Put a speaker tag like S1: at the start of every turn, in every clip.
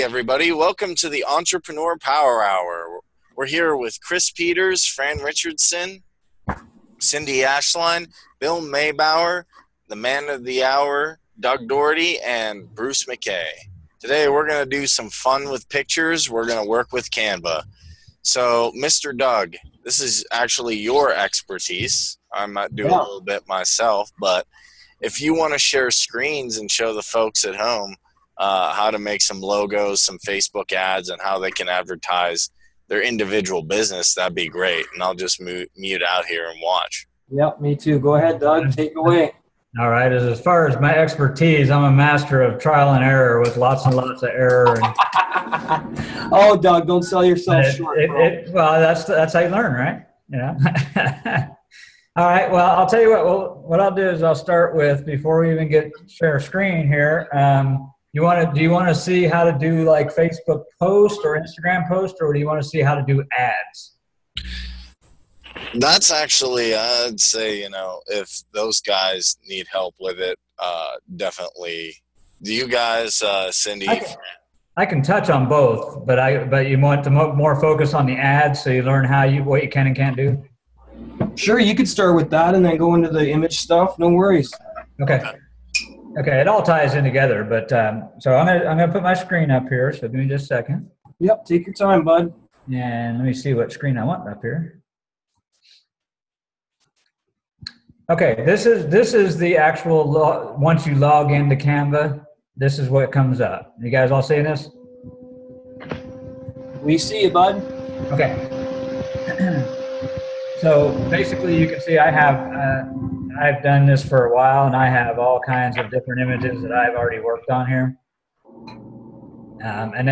S1: Hey everybody, welcome to the Entrepreneur Power Hour. We're here with Chris Peters, Fran Richardson, Cindy Ashline, Bill Maybauer, the man of the hour, Doug Doherty, and Bruce McKay. Today we're going to do some fun with pictures. We're going to work with Canva. So, Mr. Doug, this is actually your expertise. I might do a little bit myself, but if you want to share screens and show the folks at home how to make some logos, some Facebook ads, and how they can advertise their individual business, that'd be great. And I'll just mute out here and watch.
S2: Yep, me too. Go ahead, Doug. Take it away.
S3: All right. As far as my expertise, I'm a master of trial and error with lots and lots of error. And
S2: oh, Doug, don't sell yourself short.
S3: Well, that's how you learn, right? Yeah. All right. Well, I'll tell you what I'll do is I'll start with, before we even share screen here. Do you want to see how to do like Facebook post or Instagram post, or do you want to see how to do ads?
S1: That's actually, I'd say, if those guys need help with it, definitely. Do you guys, Cindy?
S3: I can touch on both, but you want to more focus on the ads, so you learn what you can and can't do.
S2: Sure, you could start with that and then go into the image stuff. No worries.
S3: Okay. Okay, it all ties in together, but so I'm gonna put my screen up here. So give me just a second.
S2: Yep, take your time, bud.
S3: And let me see what screen I want up here. Okay, this is the actual once you log into Canva, this is what comes up. You guys all seeing this?
S2: We see you, bud.
S3: Okay. So basically, you can see I've done this for a while, and I have all kinds of different images that I've already worked on here. And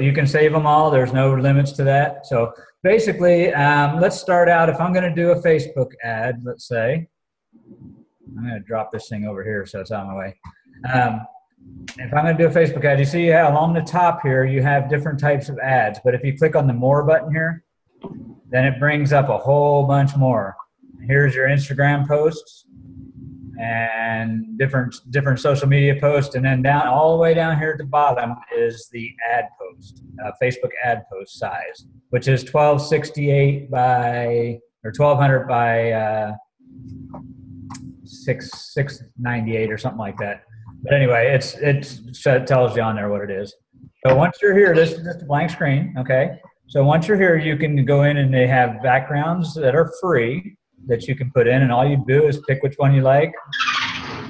S3: you can save them all. There's no limits to that. So basically, let's start out. If I'm going to do a Facebook ad, let's say, I'm going to drop this thing over here so it's out of my way. If I'm going to do a Facebook ad, you see along the top here, you have different types of ads. But if you click on the More button here, then it brings up a whole bunch more. Here's your Instagram posts and different social media posts, and then all the way down here at the bottom is the ad post, Facebook ad post size, which is 1268 by 1200 by 698 or something like that. But anyway, it tells you on there what it is. So once you're here, this is just a blank screen. Okay. So once you're here, you can go in and they have backgrounds that are free that you can put in, and all you do is pick which one you like.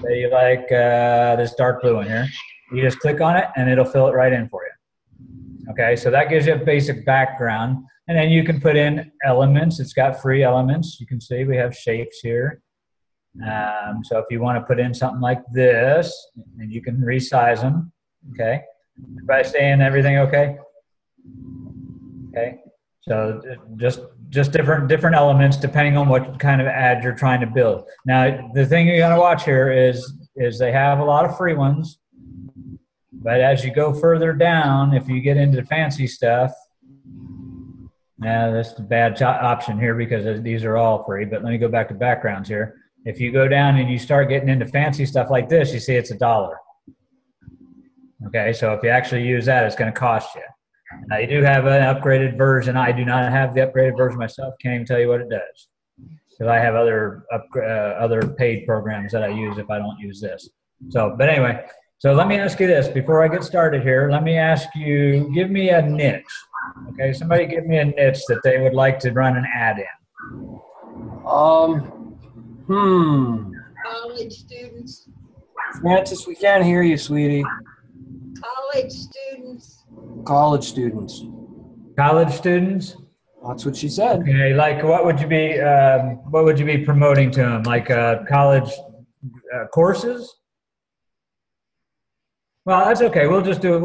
S3: Say you like this dark blue one here. You just click on it and it'll fill it right in for you. Okay, so that gives you a basic background, and then you can put in elements. It's got free elements. You can see we have shapes here. So if you want to put in something like this, and you can resize them. Okay, everybody saying everything okay? Okay, so just different elements depending on what kind of ad you're trying to build. Now, the thing you got to watch here is they have a lot of free ones, but as you go further down, if you get into the fancy stuff, now that's the bad option here because these are all free. But let me go back to backgrounds here. If you go down and you start getting into fancy stuff like this, you see it's $1. Okay, so if you actually use that, it's going to cost you. Now, you do have an upgraded version. I do not have the upgraded version myself. Can't even tell you what it does. Because I have other paid programs that I use if I don't use this. So, but anyway, so let me ask you this. Before I get started here, let me ask you, give me a niche. Okay, somebody give me a niche that they would like to run an ad in.
S4: College students.
S2: Francis, we can't hear you, sweetie.
S4: College students.
S2: College students.
S3: College students?
S2: That's what she said.
S3: Okay, like what would you be promoting to them? Like college courses? Well, that's okay. We'll just do.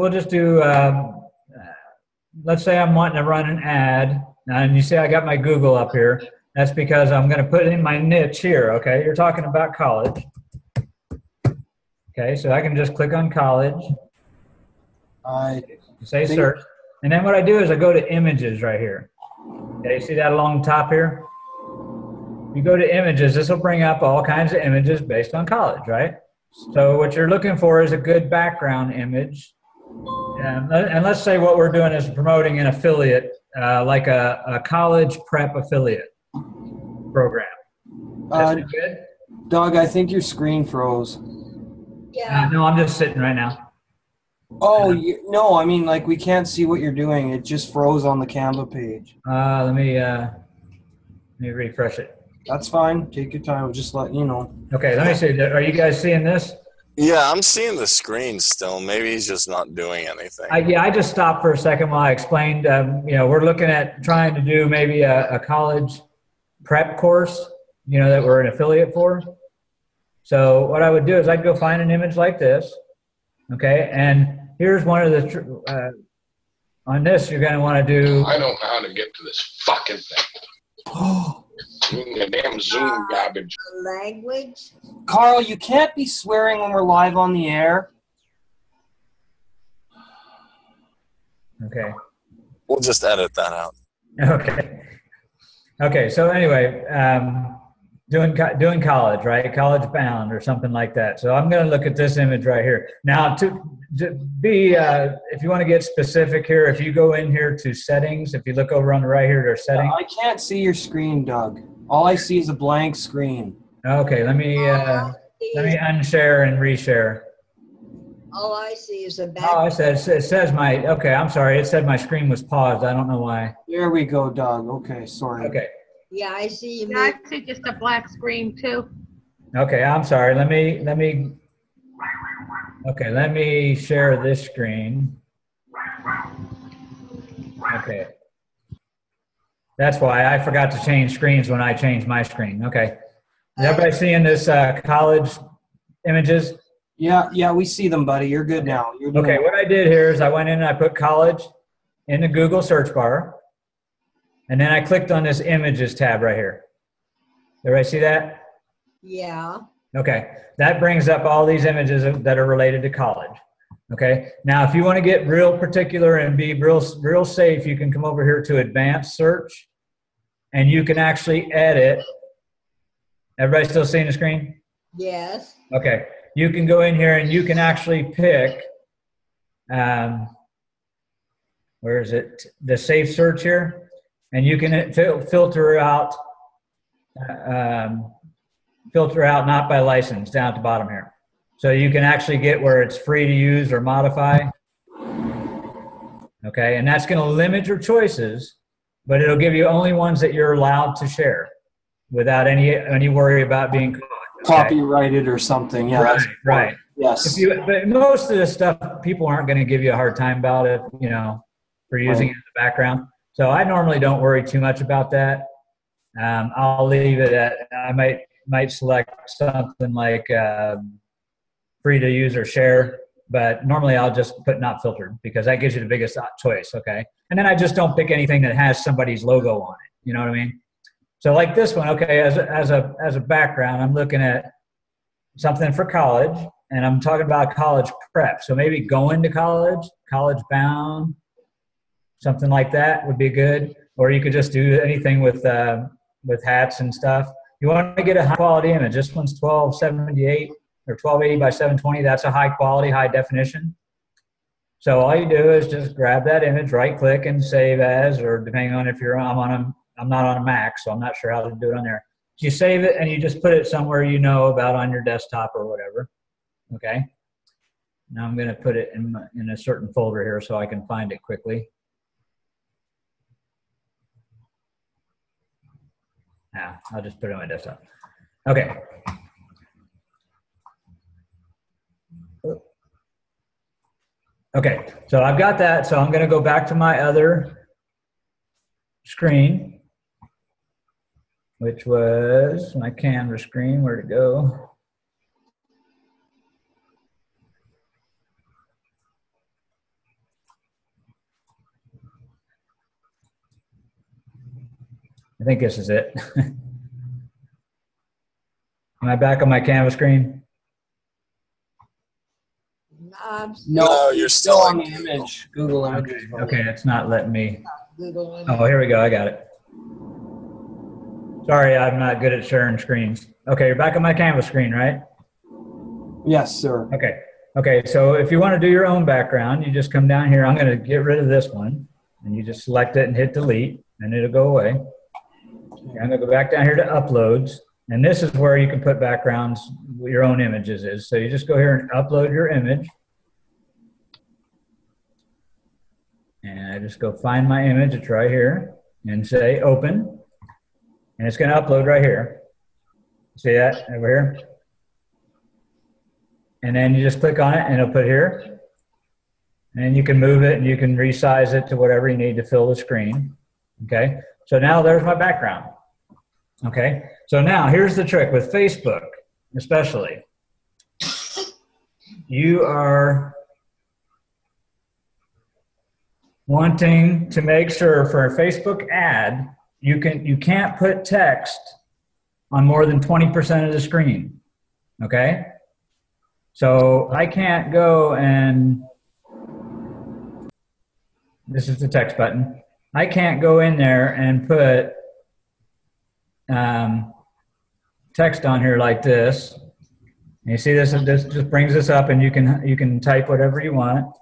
S3: Let's say I'm wanting to run an ad, and you see I got my Google up here. That's because I'm going to put in my niche here. Okay, you're talking about college. Okay, so I can just click on college. Say search, and then what I do is I go to images right here. Okay, you see that along the top here? You go to images, this will bring up all kinds of images based on college, right? So what you're looking for is a good background image, And let's say what we're doing is promoting an affiliate, like a college prep affiliate program. That's good?
S2: Doug, I think your screen froze.
S4: Yeah.
S3: No, I'm just sitting right now.
S2: Oh, no, I mean, like, we can't see what you're doing. It just froze on the Canva page.
S3: Let me refresh it.
S2: That's fine. Take your time. I'll just let you know.
S3: Okay, let me see. Are you guys seeing this?
S1: Yeah, I'm seeing the screen still. Maybe he's just not doing anything.
S3: I just stopped for a second while I explained. We're looking at trying to do maybe a college prep course, that we're an affiliate for. So what I would do is I'd go find an image like this, okay? And here's one of the, on this you're going to want to do.
S5: I don't know how to get to this fucking thing. The damn Zoom garbage.
S4: Language.
S2: Carl, you can't be swearing when we're live on the air.
S3: Okay.
S1: We'll just edit that out.
S3: Okay. Okay. So anyway, doing college, right? College bound or something like that. So I'm going to look at this image right here. Now to be, if you want to get specific here, if you go in here to settings, if you look over on the right here, there's settings.
S2: I can't see your screen, Doug. All I see is a blank screen.
S3: Okay. Let me unshare and reshare.
S4: All I see is a back.
S3: Oh, it says my, okay, I'm sorry. It said my screen was paused. I don't know why.
S2: There we go, Doug. Okay, sorry.
S3: Okay.
S4: Yeah, I see you.
S6: Yeah, I see just a black screen too.
S3: Okay, I'm sorry. Let me share this screen. Okay. That's why I forgot to change screens when I changed my screen. Okay. Is everybody seeing this college images?
S2: Yeah, we see them, buddy. You're good now. You're doing
S3: Okay, what I did here is I went in and I put college in the Google search bar. And then I clicked on this images tab right here. Everybody see that?
S4: Yeah.
S3: Okay, that brings up all these images that are related to college. Okay, now if you want to get real particular and be real safe, you can come over here to advanced search and you can actually edit. Everybody still seeing the screen?
S4: Yes.
S3: Okay, you can go in here and you can actually pick, where is it? The safe search here. And you can filter out not by license down at the bottom here. So you can actually get where it's free to use or modify. Okay, and that's going to limit your choices, but it'll give you only ones that you're allowed to share without any worry about being
S2: copyrighted or something. Yeah,
S3: right.
S2: Yes.
S3: But most of the stuff, people aren't going to give you a hard time about it, for using it in the background. So I normally don't worry too much about that. I'll leave it at, I might select something like free to use or share, but normally I'll just put not filtered because that gives you the biggest choice, okay? And then I just don't pick anything that has somebody's logo on it, you know what I mean? So like this one, okay, as a background, I'm looking at something for college, and I'm talking about college prep. So maybe going to college bound, something like that would be good. Or you could just do anything with hats and stuff. You want to get a high quality image. This one's 1278 or 1280 by 720. That's a high quality, high definition. So all you do is just grab that image, right click and save as, or depending on if I'm not on a Mac, so I'm not sure how to do it on there. So you save it and you just put it somewhere about on your desktop or whatever. Okay. Now I'm going to put it in a certain folder here so I can find it quickly. Now I'll just put it on my desktop. Okay. Okay, so I've got that. So I'm going to go back to my other screen, which was my camera screen. Where'd it go? I think this is it. Am I back on my Canvas screen?
S2: No,
S1: you're still
S2: on the
S1: Google.
S2: image. Google Images.
S3: Okay, it's not letting me.
S4: Google
S3: Oh, here we go. I got it. Sorry, I'm not good at sharing screens. Okay, you're back on my Canvas screen, right?
S2: Yes, sir.
S3: Okay. Okay, so if you want to do your own background, you just come down here. I'm going to get rid of this one, and you just select it and hit delete, and it'll go away. Okay, I'm going to go back down here to uploads, and this is where you can put backgrounds, your own images is. So you just go here and upload your image. And I just go find my image, it's right here, and say open, and it's going to upload right here. See that over here? And then you just click on it and it'll put here. And you can move it and you can resize it to whatever you need to fill the screen. Okay, so now there's my background. Okay, so now here's the trick with Facebook, especially. You are wanting to make sure for a Facebook ad, you can't put text on more than 20% of the screen. Okay? So I can't go and, this is the text button. I can't go in there and put text on here like this. And you see this just brings this up, and you can type whatever you want.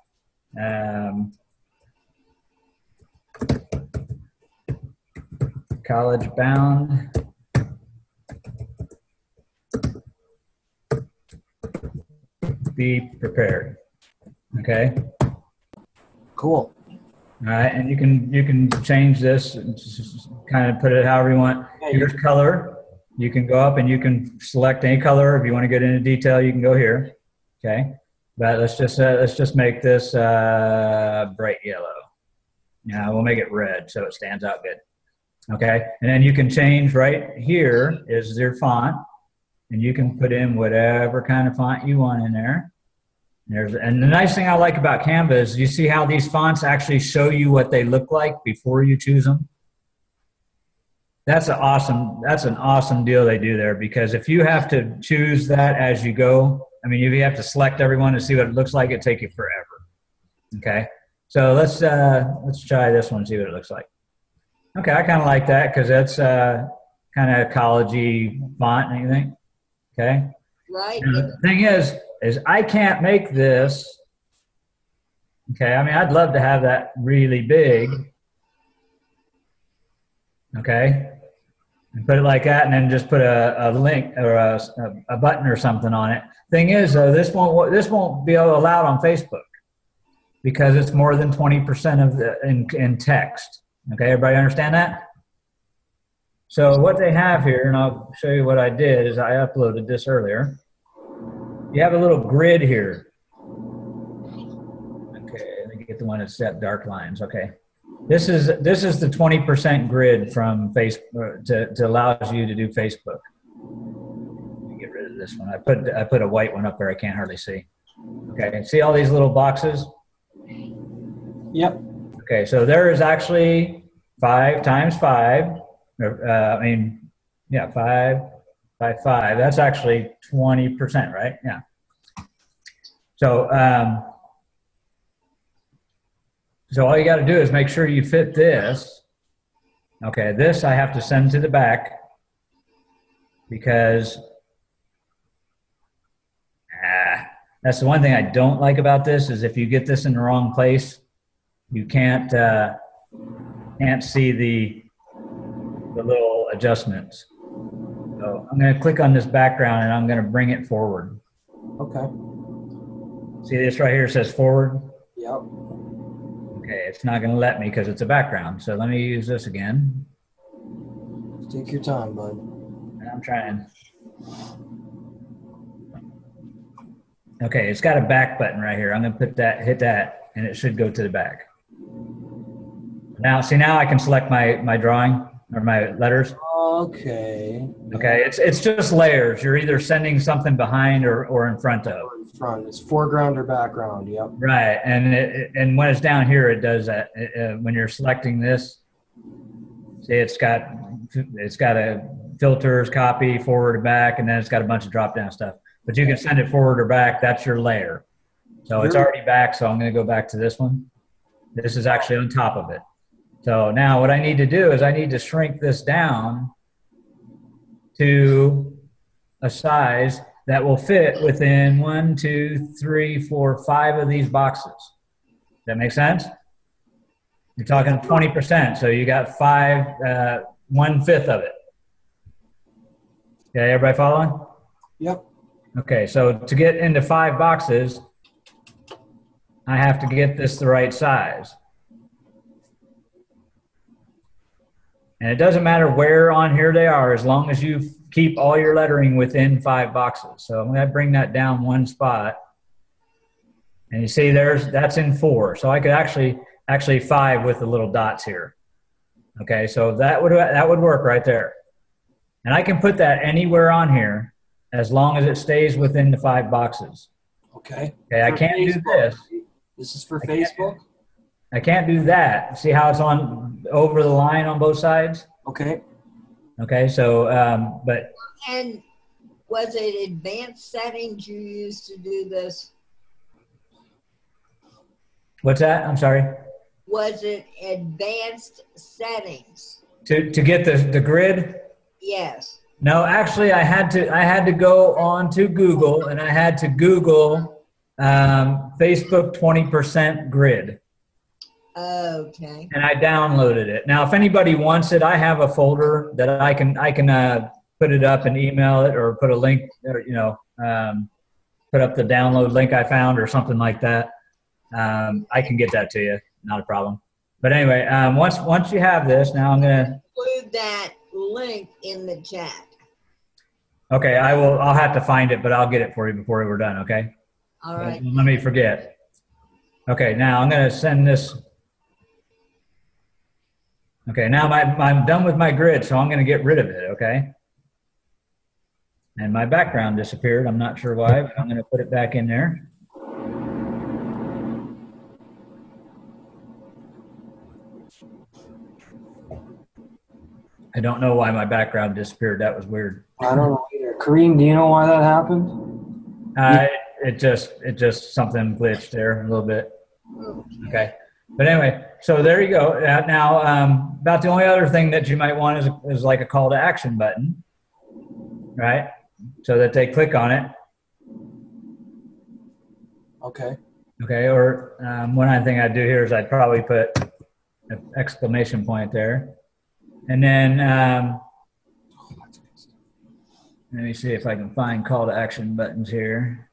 S3: College bound. Be prepared. Okay.
S2: Cool.
S3: All right, and you can change this and just kind of put it however you want. Here's color. You can go up and you can select any color. If you want to get into detail, you can go here. Okay, but let's just make this bright yellow. Yeah, we'll make it red so it stands out good. Okay, and then you can change right here is your font, and you can put in whatever kind of font you want in there. And the nice thing I like about Canva is you see how these fonts actually show you what they look like before you choose them. That's an awesome deal they do there, because if you have to choose that as you go, I mean, if you have to select everyone to see what it looks like, it'd take you forever. Okay, so let's try this one, see what it looks like. Okay, I kind of like that because that's kind of college-y font and everything. Okay.
S4: Right.
S3: Now, the thing is I can't make this. Okay, I mean, I'd love to have that really big. Okay, and put it like that, and then just put a link or a button or something on it. Thing is, though, this won't be allowed on Facebook because it's more than 20% of the in text. Okay, everybody understand that? So what they have here, and I'll show you what I did, is I uploaded this earlier. You have a little grid here. Okay, let me get the one that's set dark lines. Okay, this is the 20% grid from Facebook to allows you to do Facebook. Let me get rid of this one. I put a white one up there. I can't hardly see. Okay, see all these little boxes?
S2: Yep.
S3: Okay, so there is actually 5 times 5. 5 by 5. That's actually 20%, right? Yeah. So, so all you got to do is make sure you fit this. Okay, this I have to send to the back because that's the one thing I don't like about this is if you get this in the wrong place, you can't see the little adjustments. So I'm going to click on this background and I'm going to bring it forward.
S2: Okay.
S3: See this right here says forward?
S2: Yep.
S3: Okay, it's not going to let me because it's a background. So let me use this again.
S2: Take your time, bud.
S3: I'm trying. Okay, it's got a back button right here. I'm going to hit that, and it should go to the back. Now, see, now I can select my drawing or my letters.
S2: Okay.
S3: Okay, it's just layers. You're either sending something behind or in front of.
S2: In front. It's foreground or background. Yep.
S3: Right, and when it's down here, it does that. When you're selecting this, see, it's got a filters, copy, forward to back, and then it's got a bunch of drop-down stuff. But you can send it forward or back. That's your layer. So it's already back, so I'm going to go back to this one. This is actually on top of it. So now what I need to do is I need to shrink this down to a size that will fit within 1, 2, 3, 4, 5 of these boxes. Does that make sense? You're talking 20%, so you got 5, 1/5 of it. Okay, everybody following?
S2: Yep.
S3: Okay, so to get into 5 boxes, I have to get this the right size. And it doesn't matter where on here they are, as long as you keep all your lettering within 5 boxes. So I'm going to bring that down 1 spot. And you see that's in 4. So I could actually 5 with the little dots here. Okay, so that would work right there. And I can put that anywhere on here as long as it stays within the 5 boxes.
S2: Okay.
S3: Okay, I
S2: For
S3: can't do
S2: Facebook.
S3: this.
S2: This is for Facebook?
S3: I can't do that. See how it's on over the line on both sides?
S2: Okay.
S3: Okay, so, but
S4: And was it advanced settings you used to do this?
S3: what's that? I'm sorry.
S4: Was it advanced settings?
S3: To get the grid?
S4: Yes.
S3: No, actually, I had to go on to Google, and I had to Google Facebook 20% grid.
S4: Okay.
S3: And I downloaded it. Now, if anybody wants it, I have a folder that I can put it up and email it, or put a link, or, put up the download link I found or something like that. I can get that to you, not a problem. But anyway, once you have this, now I'm gonna
S4: Include that link in the chat.
S3: Okay, I'll have to find it, but I'll get it for you before we're done. Okay.
S4: All right.
S3: Let me forget. Okay, now I'm gonna send this. Okay, now I'm done with my grid, so I'm going to get rid of it, okay? And my background disappeared. I'm not sure why, but I'm going to put it back in there. I don't know why my background disappeared. That was weird.
S2: I don't know either. Kareem, do you know why that happened?
S3: It just something glitched there a little bit. Okay. But anyway, so there you go. Now, about the only other thing that you might want is like a call to action button, right? So that they click on it.
S2: Okay.
S3: Okay, or one other thing I'd do here is I'd probably put an exclamation point there. And then, let me see if I can find call to action buttons here.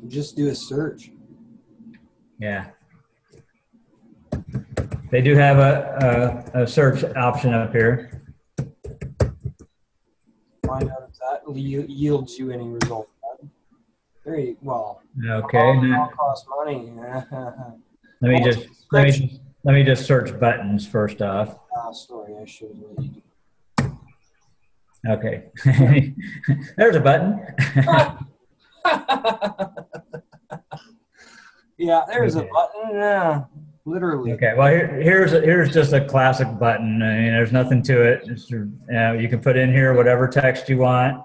S2: Just do a search.
S3: Yeah. They do have a search option up here.
S2: Find out if that yields you any result. Very well.
S3: Okay.
S2: All cost money.
S3: Let me just search buttons first off.
S2: Sorry, I should have.
S3: Okay. There's a button.
S2: Yeah, there's a button. Yeah. Literally.
S3: Okay. Well, here's just a classic button. I mean, there's nothing to it. It's, you can put in here whatever text you want.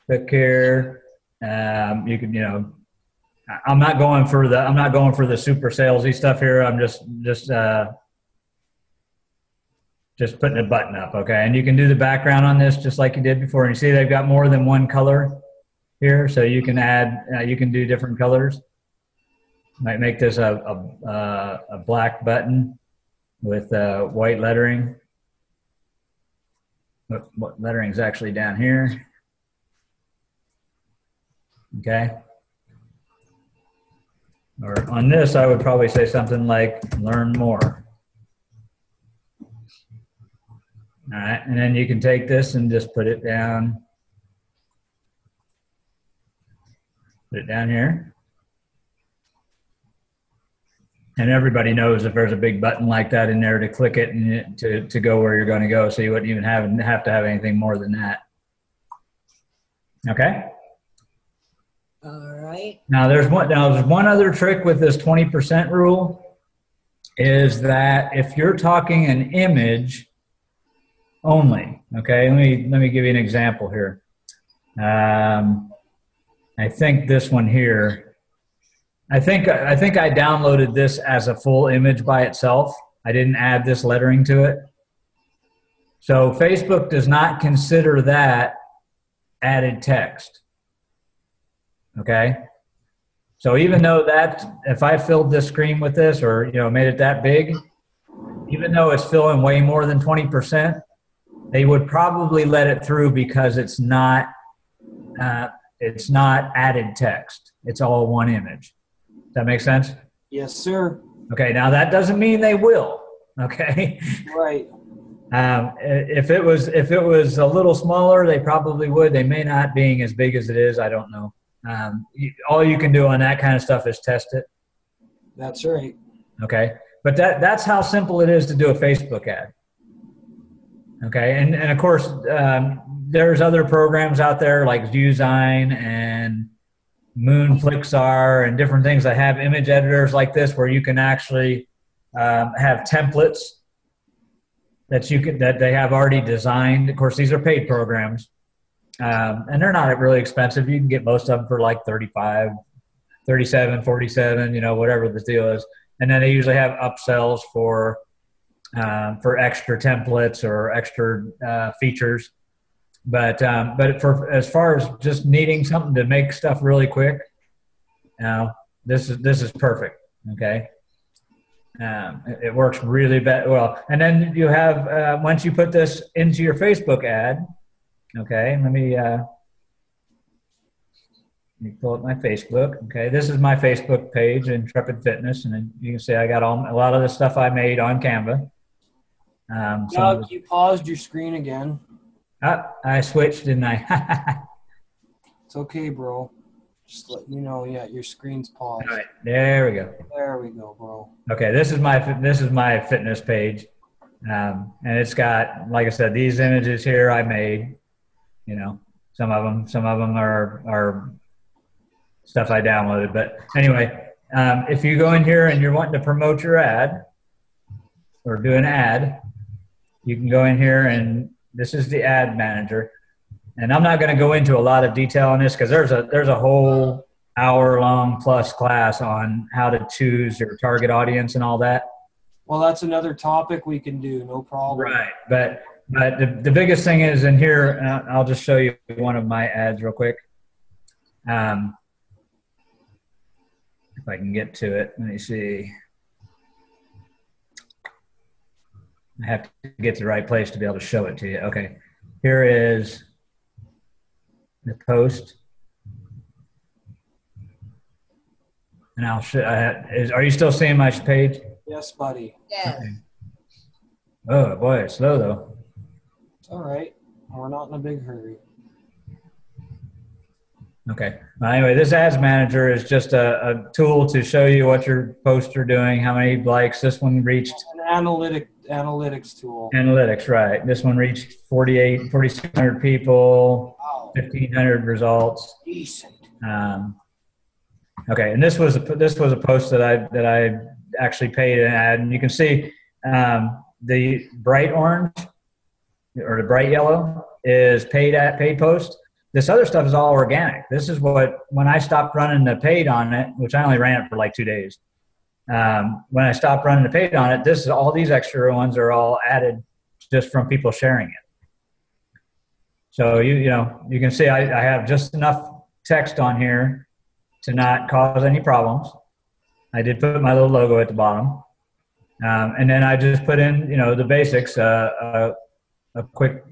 S3: Click here. You can, I'm not going for the super salesy stuff here. I'm just putting a button up. Okay. And you can do the background on this just like you did before. And you see they've got more than one color here, so you can add, you can do different colors. Might make this a black button with white lettering. What lettering is actually down here? Okay. Or on this, I would probably say something like "learn more." All right, and then you can take this and just put it down. Put it down here. And everybody knows if there's a big button like that in there to click it and to go where you're going to go. So you wouldn't even have to have anything more than that. Okay?
S4: All right.
S3: Now there's one other trick with this 20% rule is that if you're talking an image only, okay, let me give you an example here. I think this one here, I think I downloaded this as a full image by itself. I didn't add this lettering to it. So Facebook does not consider that added text. Okay? So even though that, if I filled this screen with this or, made it that big, even though it's filling way more than 20%, they would probably let it through because it's not added text. It's all one image. Does that make sense?
S2: Yes, sir.
S3: Okay, now that doesn't mean they will. Okay.
S2: Right.
S3: If it was a little smaller, they probably would. They may not, being as big as it is. I don't know. All you can do on that kind of stuff is test it.
S2: That's right.
S3: Okay, but that's how simple it is to do a Facebook ad. Okay, and of course, there's other programs out there like Usign and Moonflixar and different things that have image editors like this, where you can actually have templates that they have already designed. Of course, these are paid programs, and they're not really expensive. You can get most of them for like $35, $37, $47, whatever the deal is. And then they usually have upsells for extra templates or extra features. But for as far as just needing something to make stuff really quick, this is perfect. Okay. It works really well. And then you have, once you put this into your Facebook ad, okay, let me pull up my Facebook. Okay, this is my Facebook page, Intrepid Fitness, and then you can see I got a lot of the stuff I made on Canva.
S2: Doug, you paused your screen again.
S3: I switched, didn't I?
S2: It's okay, bro. Just let you know, yeah, your screen's paused.
S3: All right, there we go.
S2: There we go, bro.
S3: Okay, this is my fitness page, and it's got, like I said, these images here I made. Some of them are stuff I downloaded. But anyway, if you go in here and you're wanting to promote your ad or do an ad, you can go in here, and this is the ad manager. And I'm not going to go into a lot of detail on this because there's a whole hour-long plus class on how to choose your target audience and all that.
S2: Well, that's another topic we can do, no problem.
S3: Right, but the biggest thing is in here, I'll just show you one of my ads real quick. If I can get to it, let me see. I have to get to the right place to be able to show it to you. Okay, here is the post. And I'll show, are you still seeing my page?
S2: Yes, buddy.
S4: Yes.
S3: Okay. Oh boy, it's slow though.
S2: It's all right. We're not in a big hurry.
S3: Okay. Well, anyway, this ads manager is just a tool to show you what your posts are doing, how many likes. This one reached.
S2: An analytics tool.
S3: Analytics, right. This one reached 4,600 people,
S2: Wow.
S3: 1,500 results.
S2: Decent.
S3: Okay, and this was a post that I actually paid an ad, and you can see the bright orange or the bright yellow is paid post. This other stuff is all organic. This is when I stopped running the paid on it, which I only ran it for like 2 days. When I stopped running the paid on it, all these extra ones are all added just from people sharing it. So you can see I have just enough text on here to not cause any problems. I did put my little logo at the bottom. And then I just put in, the basics, a quick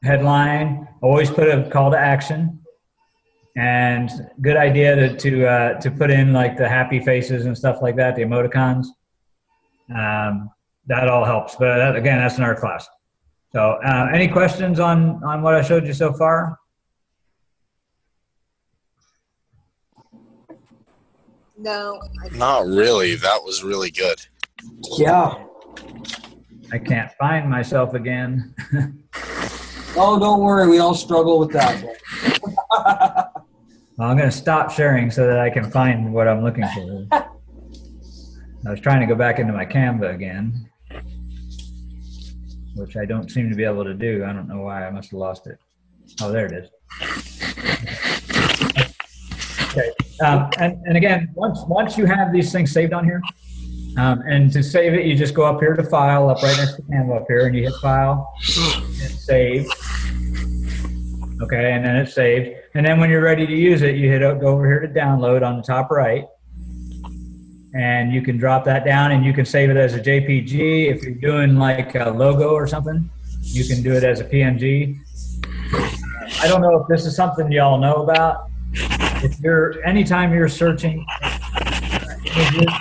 S3: headline, always put a call to action, and good idea to put in like the happy faces and stuff like that, the emoticons. That all helps. But again, that's another class. So any questions on what I showed you so far?
S4: No.
S1: Not really. That was really good.
S2: Yeah.
S3: I can't find myself again.
S2: Oh, don't worry. We all struggle with that.
S3: Well, I'm going to stop sharing so that I can find what I'm looking for. I was trying to go back into my Canva again, which I don't seem to be able to do. I don't know why. I must have lost it. Oh, there it is. Okay. And again, once you have these things saved on here, And to save it, you just go up here to File, up right next to Canva up here, and you hit File, and Save. Okay, and then it's saved. And then when you're ready to use it, you go over here to Download on the top right. And you can drop that down, and you can save it as a JPG. If you're doing like a logo or something, you can do it as a PNG. I don't know if this is something y'all know about. If anytime you're searching images,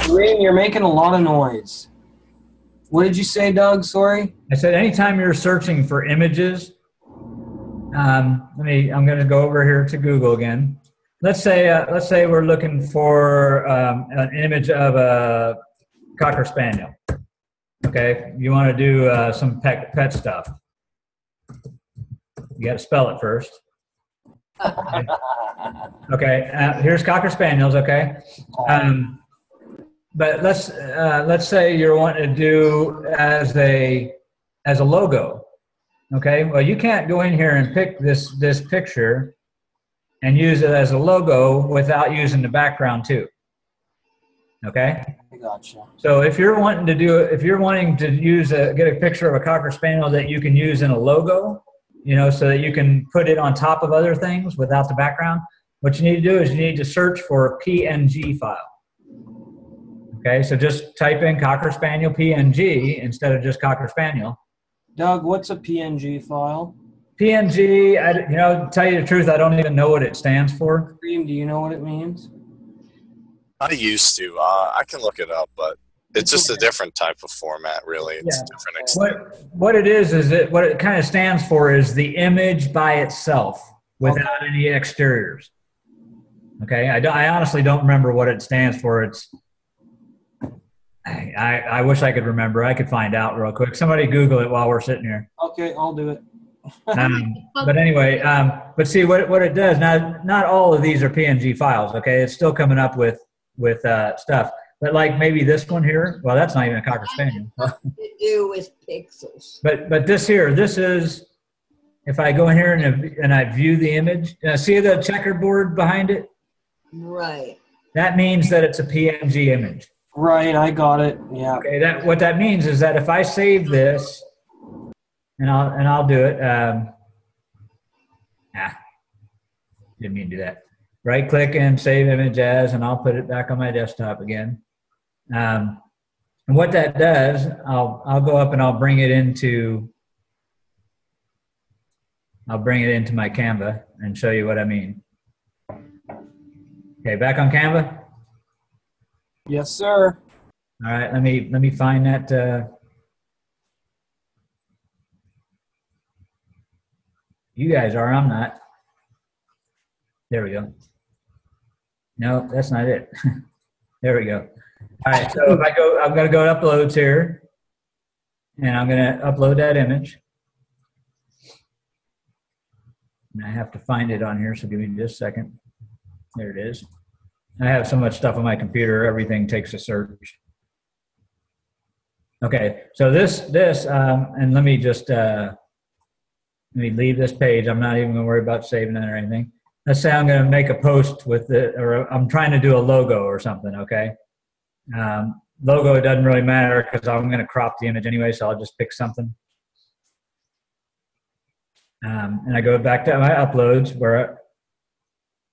S2: Wayne, you're making a lot of noise. What did you say, Doug? Sorry.
S3: I said anytime you're searching for images, I'm going to go over here to Google again. Let's say we're looking for an image of a Cocker Spaniel. Okay, you want to do some pet stuff. You got to spell it first. Okay, here's Cocker Spaniels. Okay, but let's say you're wanting to do as a logo. Okay, well you can't go in here and pick this picture and use it as a logo without using the background too. Okay.
S2: I gotcha.
S3: So if you're wanting to get a picture of a Cocker Spaniel that you can use in a logo, so that you can put it on top of other things without the background, what you need to do is you need to search for a PNG file. Okay, so just type in Cocker Spaniel PNG instead of just Cocker Spaniel.
S2: Doug, what's a PNG file?
S3: PNG, to tell you the truth, I don't even know what it stands for.
S2: Cream, do you know what it means?
S1: I used to. I can look it up, but it's just a different type of format, really. It's a different extent.
S3: What it is what it kind of stands for is the image by itself without any exteriors. Okay, I honestly don't remember what it stands for. I wish I could remember. I could find out real quick. Somebody Google it while we're sitting here.
S2: Okay, I'll do it.
S3: But anyway, but see what it does. Now, not all of these are PNG files. Okay, it's still coming up with stuff. But like maybe this one here. Well, that's not even a Cocker Spaniel.
S4: Nothing to do with pixels.
S3: But this is. If I go in here and I view the image, see the checkerboard behind it?
S4: Right.
S3: That means that it's a PNG image.
S2: Right, I got it. Yeah.
S3: Okay. What that means is that if I save this, and I'll do it. Didn't mean to do that. Right click and save image as, and I'll put it back on my desktop again. And what that does, I'll go up and I'll bring it into my Canva and show you what I mean. Okay, back on Canva.
S2: Yes, sir.
S3: All right, let me find that. You guys are. I'm not. There we go. No, that's not it. There we go. All right, so if I'm going to go to uploads here, and I'm going to upload that image. And I have to find it on here, so give me just a second. There it is. I have so much stuff on my computer, everything takes a search. Okay, so this, and let me just, let me leave this page. I'm not even going to worry about saving it or anything. Let's say I'm going to make a post with it, or I'm trying to do a logo or something, okay? Logo doesn't really matter because I'm going to crop the image anyway, so I'll just pick something. And I go back to my uploads where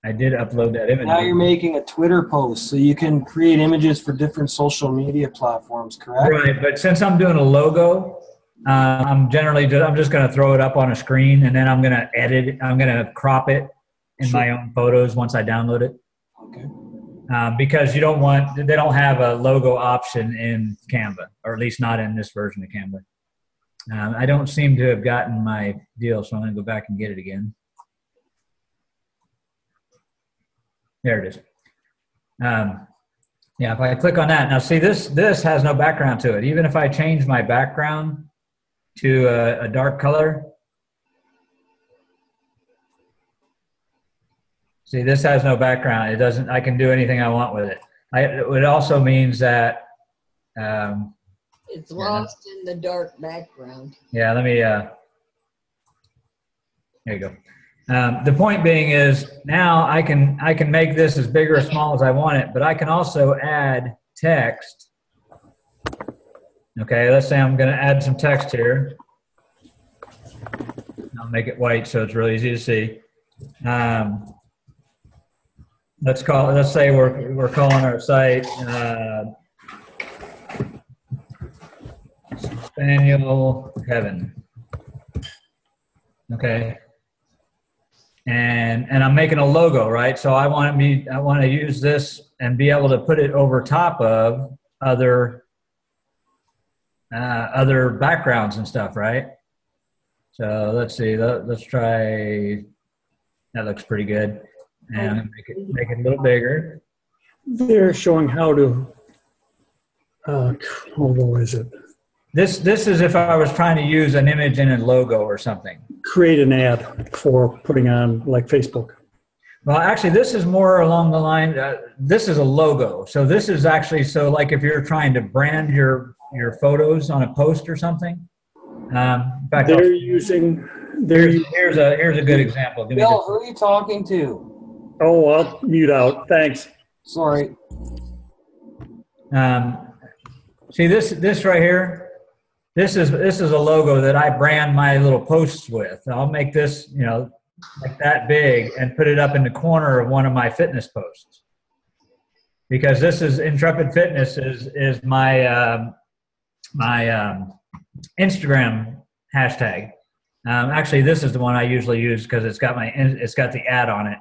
S3: I did upload that image.
S2: Now you're making a Twitter post, so you can create images for different social media platforms, correct?
S3: Right, but since I'm doing a logo, I'm just going to throw it up on a screen, and then I'm going to edit it. I'm going to crop it in my own photos once I download it.
S2: Okay.
S3: Because they don't have a logo option in Canva, or at least not in this version of Canva. I don't seem to have gotten my deal, so I'm going to go back and get it again. There it is. Yeah, if I click on that, now see this has no background to it. Even if I change my background to a dark color, see this has no background. It doesn't. I can do anything I want with it. It also means that
S4: it's lost in the dark background.
S3: Yeah, let me. There you go. The point being is now I can make this as big or as small as I want it, but I can also add text. Okay, let's say I'm going to add some text here. I'll make it white so it's really easy to see. Let's say we're calling our site Spaniel Heaven. Okay. And I'm making a logo, right? So I want to use this and be able to put it over top of other backgrounds and stuff, right? So let's see. Let's try. That looks pretty good. And make it a little bigger.
S7: They're showing how to. What is it?
S3: This is if I was trying to use an image in a logo or something.
S7: Create an ad for putting on like Facebook.
S3: Well, actually, this is more along the line. This is a logo. So this is actually like if you're trying to brand your photos on a post or something. In fact, here's a good example.
S2: Bill, who are you talking to?
S7: Oh, I'll mute out. Thanks.
S2: Sorry.
S3: See this right here. This is a logo that I brand my little posts with. I'll make this, like that big and put it up in the corner of one of my fitness posts. Because this is Intrepid Fitness is my Instagram hashtag. Actually, this is the one I usually use because it's got the ad on it.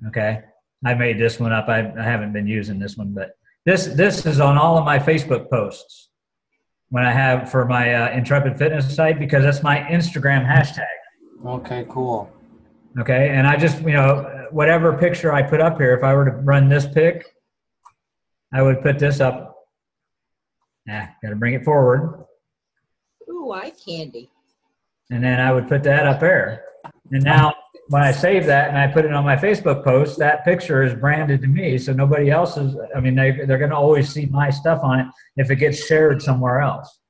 S3: Okay, I made this one up. I haven't been using this one, but this is on all of my Facebook posts when I have for my Intrepid Fitness site because that's my Instagram hashtag.
S2: Okay, cool.
S3: Okay, and I just, whatever picture I put up here, if I were to run this pic, I would put this up. Got to bring it forward.
S4: Ooh, eye candy. And
S3: then I would put that up there. And now when I save that and I put it on my Facebook post, that picture is branded to me. So nobody else is, they're going to always see my stuff on it if it gets shared somewhere else.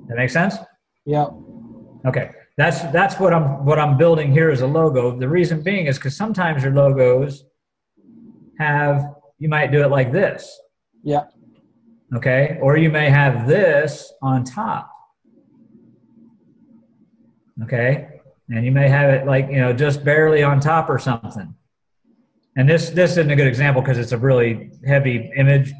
S3: That make sense?
S2: Yeah.
S3: Okay. That's what I'm building here as a logo. The reason being is because sometimes your logos you might do it like this.
S2: Yeah.
S3: Okay. Or you may have this on top. Okay. And you may have it like, just barely on top or something. And this isn't a good example because it's a really heavy image.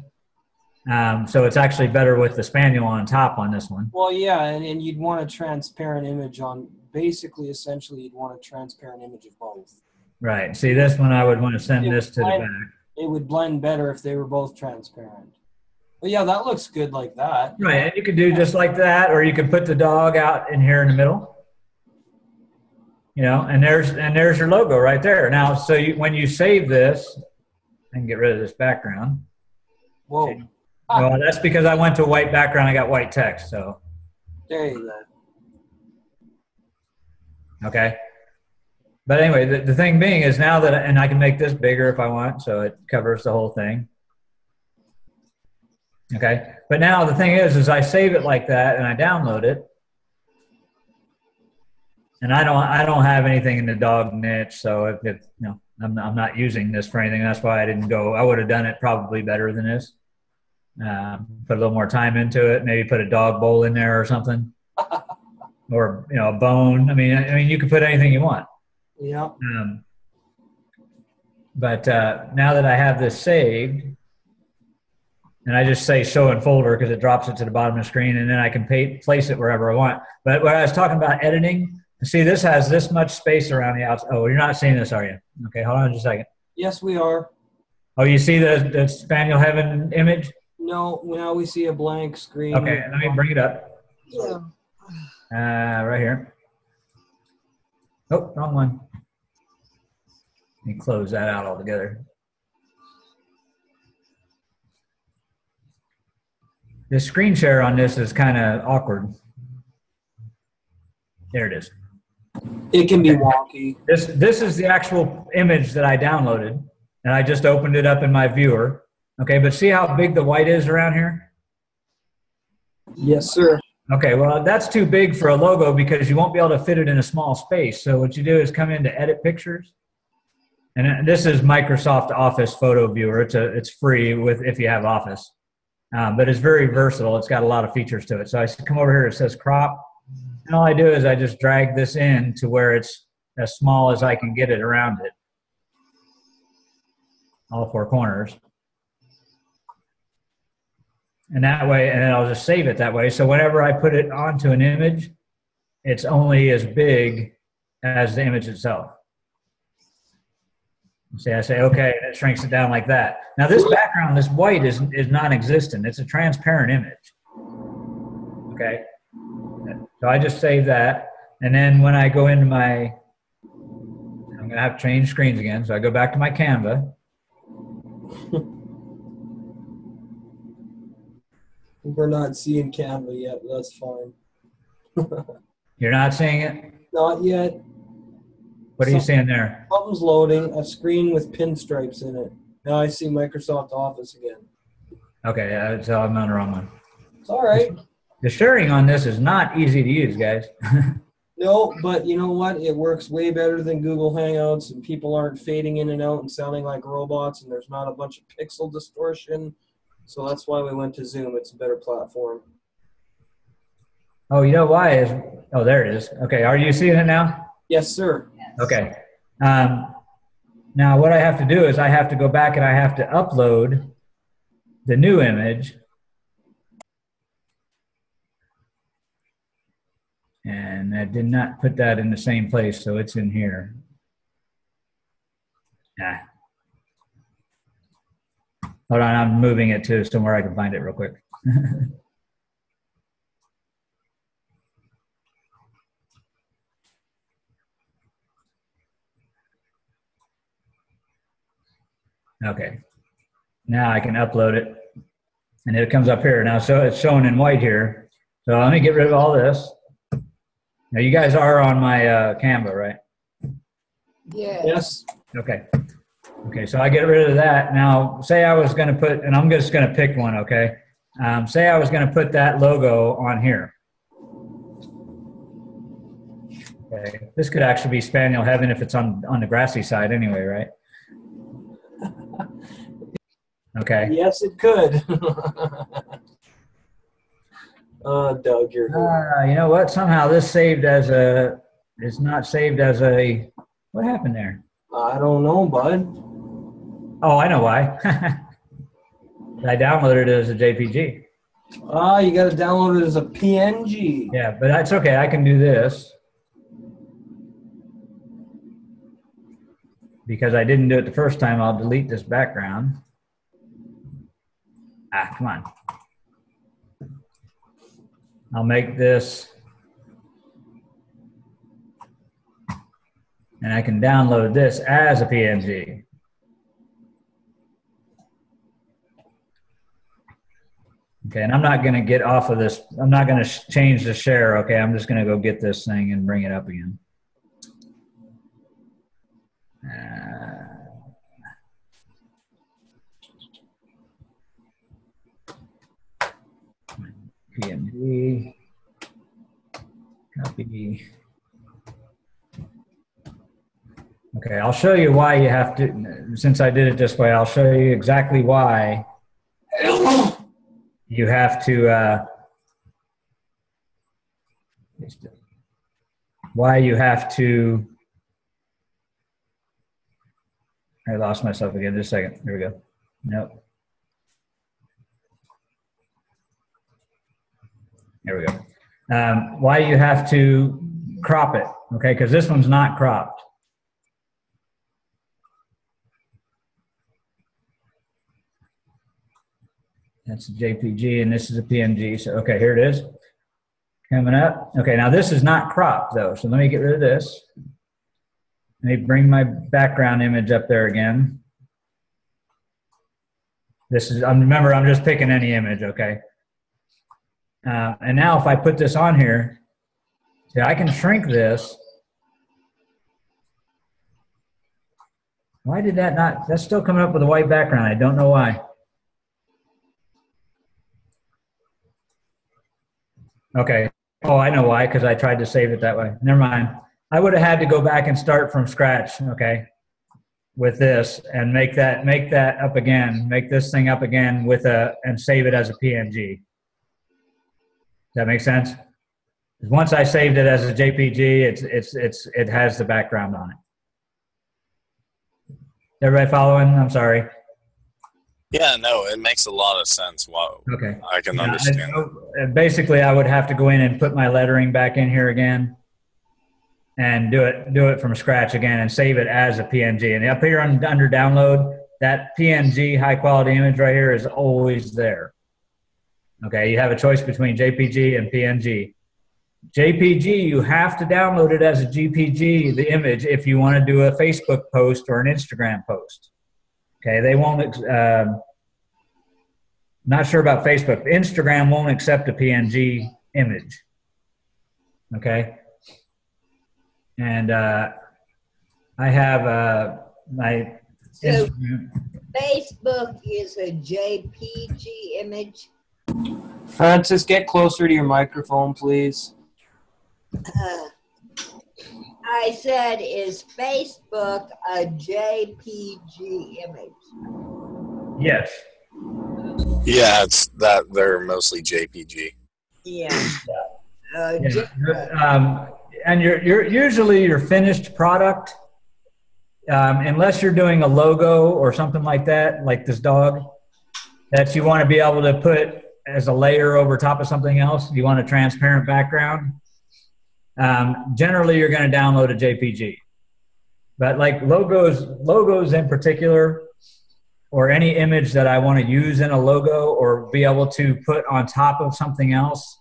S3: So it's actually better with the Spaniel on top on this one.
S2: Well, yeah, and you'd want a transparent image on, essentially you'd want a transparent image of both.
S3: Right. See, this one I would want to send this to the back.
S2: It would blend better if they were both transparent. But yeah, that looks good like that.
S3: Right, and you could do just like that, or you could put the dog out in here in the middle. And there's your logo right there. Now, so when you save this, I can get rid of this background.
S2: Whoa.
S3: Well, that's because I went to white background. I got white text. So
S2: there you
S3: go. Okay. But anyway, the thing being is now that, and I can make this bigger if I want, so it covers the whole thing. Okay. But now the thing is I save it like that and I download it. And I don't have anything in the dog niche, so I'm not using this for anything. That's why I didn't go. I would have done it probably better than this. Put a little more time into it. Maybe put a dog bowl in there or something, or a bone. I mean, you can put anything you want.
S2: Yeah.
S3: But now that I have this saved, and I just say show in folder because it drops it to the bottom of the screen, and then I can place it wherever I want. But when I was talking about editing. See, this has this much space around the outside. Oh, you're not seeing this, are you? Okay, hold on just a second.
S2: Yes, we are.
S3: Oh, you see the Spaniel Heaven image?
S2: No, now we see a blank screen.
S3: Okay, let me bring it up.
S4: Yeah.
S3: Right here. Oh, wrong one. Let me close that out altogether. The screen share on this is kind of awkward. There it is.
S2: It can be wonky.
S3: This is the actual image that I downloaded, and I just opened it up in my viewer. Okay, but see how big the white is around here?
S2: Yes, sir.
S3: Okay, well, that's too big for a logo because you won't be able to fit it in a small space. So what you do is come into Edit Pictures. And this is Microsoft Office Photo Viewer. It's free if you have Office. But it's very versatile. It's got a lot of features to it. So I come over here, it says crop. And all I do is I just drag this in to where it's as small as I can get it around it. All four corners. And that way, and then I'll just save it that way. So whenever I put it onto an image, it's only as big as the image itself. See, I say, okay, and it shrinks it down like that. Now this background, this white is non-existent. It's a transparent image. Okay. So I just save that. And then when I go into my, I'm going to have to change screens again. So I go back to my Canva.
S2: We're not seeing Canva yet, but that's fine.
S3: You're not seeing it?
S2: Not yet.
S3: What are you seeing there?
S2: Something's loading. A screen with pinstripes in it. Now I see Microsoft Office again.
S3: Okay, so I'm on the wrong one.
S2: It's all right.
S3: The sharing on this is not easy to use, guys.
S2: No, but you know what? It works way better than Google Hangouts, and people aren't fading in and out and sounding like robots, and there's not a bunch of pixel distortion. So that's why we went to Zoom. It's a better platform.
S3: Oh, you know why? Oh, there it is. Okay, are you seeing it now?
S2: Yes, sir.
S3: Okay. Now what I have to do is I have to go back and I have to upload the new image. And I did not put that in the same place, so it's in here. Hold on, I'm moving it to somewhere I can find it real quick. Okay, now I can upload it, and it comes up here. Now, so it's showing in white here. So let me get rid of all this. Now, you guys are on my Canva, right?
S2: Yes.
S3: Okay. Okay, so I get rid of that. Now, say I was going to put, and I'm just going to pick one, okay? Say I was going to put that logo on here. Okay, this could actually be Spaniel Heaven if it's on the grassy side anyway, right? Okay.
S2: Yes, it could. Doug, you're here.
S3: You know what? Somehow this saved as a, it's not saved as a, what happened there?
S2: I don't know, bud.
S3: Oh, I know why. I downloaded it as a JPG.
S2: Ah, you got to download it as a PNG.
S3: Yeah, but that's okay. I can do this. Because I didn't do it the first time, I'll delete this background. Come on. I'll make this, and I can download this as a PNG. Okay, and I'm not going to get off of this. I'm not going to change the share. Okay, I'm just going to go get this thing and bring it up again. PNG, copy. Okay, I'll show you why you have to, since I did it this way, I'll show you exactly why you have to, I lost myself again, just a second, here we go, nope. There we go. Why you have to crop it, okay? Because this one's not cropped. That's a JPG and this is a PNG. So, okay, here it is. Coming up. Okay, now this is not cropped though. So let me get rid of this. Let me bring my background image up there again. This is, remember, I'm just picking any image, okay? And now if I put this on here, see, I can shrink this. Why did that not, that's still coming up with a white background. I don't know why. Okay. Oh, I know why, because I tried to save it that way. Never mind. I would have had to go back and start from scratch, okay, with this and make that up again, make this thing up again and save it as a PNG. Does that make sense? Once I saved it as a JPG, it has the background on it. Everybody following? I'm sorry.
S1: Yeah, no, it makes a lot of sense. Wow.
S3: Okay.
S1: I can understand.
S3: Basically, I would have to go in and put my lettering back in here again and do it from scratch again and save it as a PNG. And up here under download, that PNG high quality image right here is always there. Okay, you have a choice between JPG and PNG. JPG, you have to download it as a GPG, the image, if you want to do a Facebook post or an Instagram post. Okay, they won't, not sure about Facebook. Instagram won't accept a PNG image. Okay. And I have my
S4: So
S3: Instagram.
S4: Facebook is a JPG image.
S2: Francis, get closer to your microphone, please.
S4: I said, is Facebook a JPG image?
S3: Yes.
S1: Yeah, it's that they're mostly JPG.
S4: Yeah.
S3: Yeah. And you're usually your finished product, unless you're doing a logo or something like that, like this dog, that you want to be able to put as a layer over top of something else. You want a transparent background. Generally, you're going to download a JPG. But like logos in particular, or any image that I want to use in a logo or be able to put on top of something else,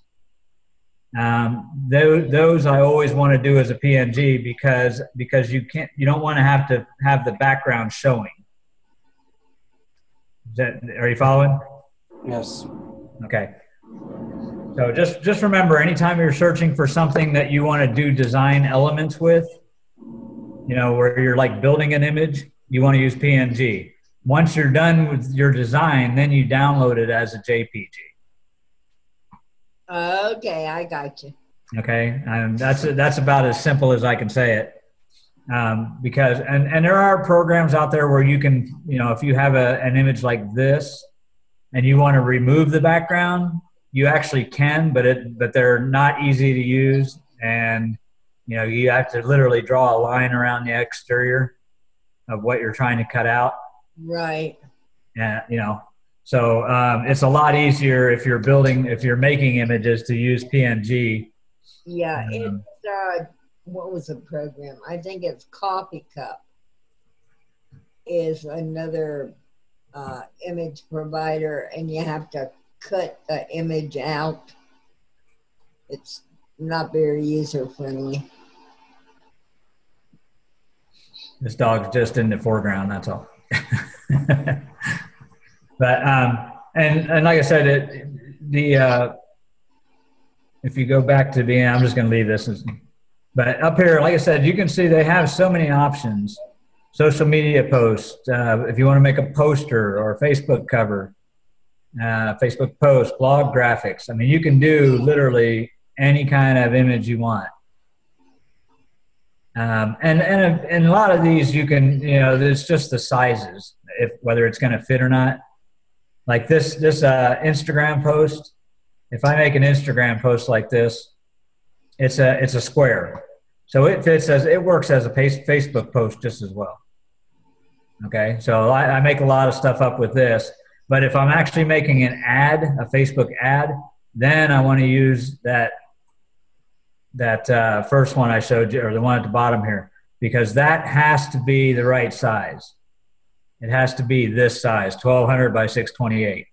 S3: those I always want to do as a PNG because you don't want to have the background showing. Are you following?
S2: Yes.
S3: Okay. So just remember, anytime you're searching for something that you want to do design elements with, where you're like building an image, you want to use PNG. Once you're done with your design, then you download it as a JPG.
S4: Okay, I got you.
S3: Okay, and that's about as simple as I can say it. Because there are programs out there where you can, if you have an image like this and you want to remove the background, you actually can, but they're not easy to use, and you have to literally draw a line around the exterior of what you're trying to cut out.
S4: Right.
S3: Yeah, so it's a lot easier if you're making images to use PNG.
S4: Yeah, it's what was the program? I think it's Coffee Cup is another image provider, and you have to cut the image out. It's not very user friendly.
S3: This dog's just in the foreground, that's all. But and like I said, if you go back to being, I'm just going to leave this. But up here, like I said, you can see they have so many options. Social media posts, if you want to make a poster or a Facebook cover, Facebook post, blog graphics. I mean, you can do literally any kind of image you want. And a lot of these you can, there's just the sizes, whether it's going to fit or not. Like this Instagram post, if I make an Instagram post like this, it's a square. So it works as a Facebook post just as well. Okay, so I make a lot of stuff up with this. But if I'm actually making an ad, a Facebook ad, then I want to use that first one I showed you, or the one at the bottom here, because that has to be the right size. It has to be this size, 1200 by 628.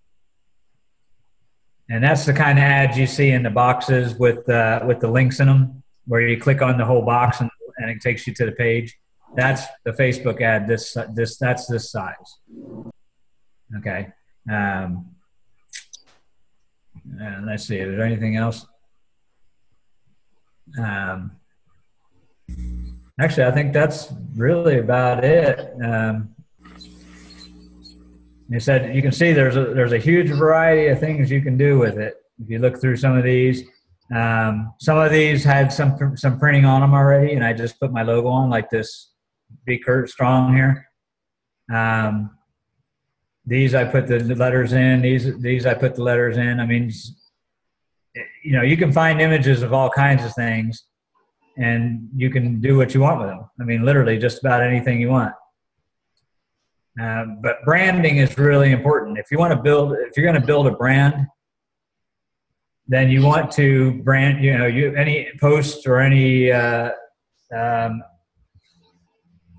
S3: And that's the kind of ads you see in the boxes with the links in them, where you click on the whole box and it takes you to the page. That's the Facebook ad. That's this size. Okay. And let's see. Is there anything else? Actually, I think that's really about it. You said you can see there's a huge variety of things you can do with it. If you look through some of these, Some of these had some printing on them already, and I just put my logo on, like this Be Kurt Strong here. These I put the letters in. These I put the letters in. I mean, you know, you can find images of all kinds of things, and you can do what you want with them. I mean, literally just about anything you want. But branding is really important. If you're going to build a brand, then you want to brand, you know, any posts or any,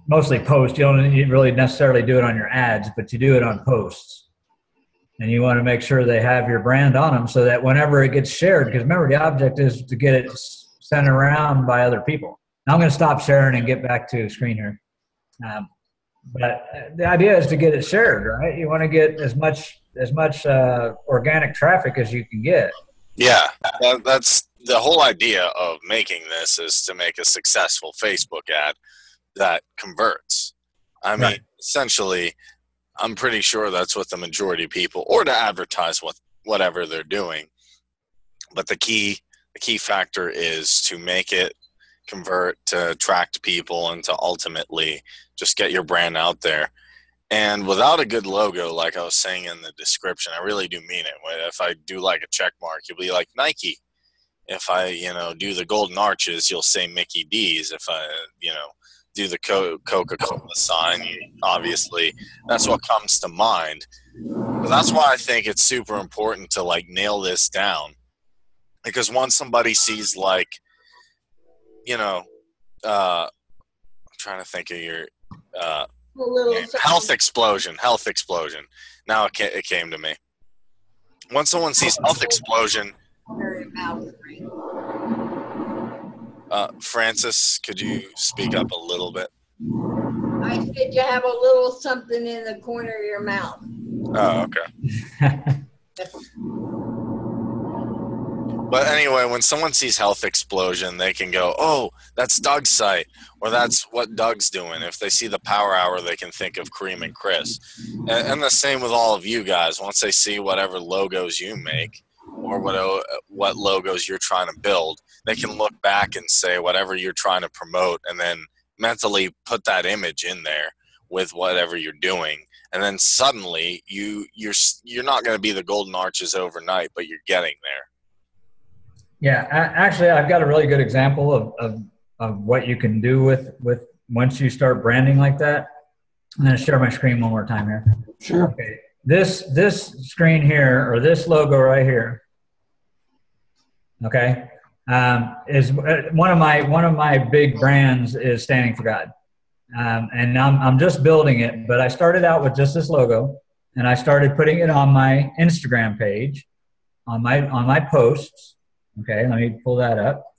S3: mostly posts. You don't really necessarily do it on your ads, but you do it on posts. And you want to make sure they have your brand on them so that whenever it gets shared, because remember, the object is to get it sent around by other people. Now I'm going to stop sharing and get back to screen here. But the idea is to get it shared, right? You want to get as much organic traffic as you can get.
S1: Yeah, that's the whole idea of making this, is to make a successful Facebook ad that converts. I mean, right. Essentially, I'm pretty sure that's what the majority of people, or to advertise whatever they're doing. But the key factor is to make it convert, to attract people, and to ultimately just get your brand out there. And without a good logo, like I was saying in the description, I really do mean it. If I do like a check mark, you'll be like Nike. If I, you know, do the golden arches, you'll say Mickey D's. If I, you know, do the Coca-Cola sign, obviously that's what comes to mind. But that's why I think it's super important to like nail this down, because once somebody sees, like, you know, I'm trying to think of your health explosion. Now it came to me. Once someone sees health explosion, Francis, could you speak up a little bit?
S4: I said you have a little something in the corner of your mouth.
S1: Oh, okay. But anyway, when someone sees health explosion, they can go, oh, that's Doug's site, or that's what Doug's doing. If they see the Power Hour, they can think of Kareem and Chris. And the same with all of you guys. Once they see whatever logos you make, or what logos you're trying to build, they can look back and say whatever you're trying to promote, and then mentally put that image in there with whatever you're doing. And then suddenly you're not going to be the golden arches overnight, but you're getting there.
S3: Yeah, actually, I've got a really good example of what you can do with once you start branding like that. I'm going to share my screen one more time here.
S7: Sure.
S3: Okay. This screen here, or this logo right here, okay, is one of my big brands is Standing for God, and I'm just building it. But I started out with just this logo, and I started putting it on my Instagram page, on my posts. Okay, let me pull that up.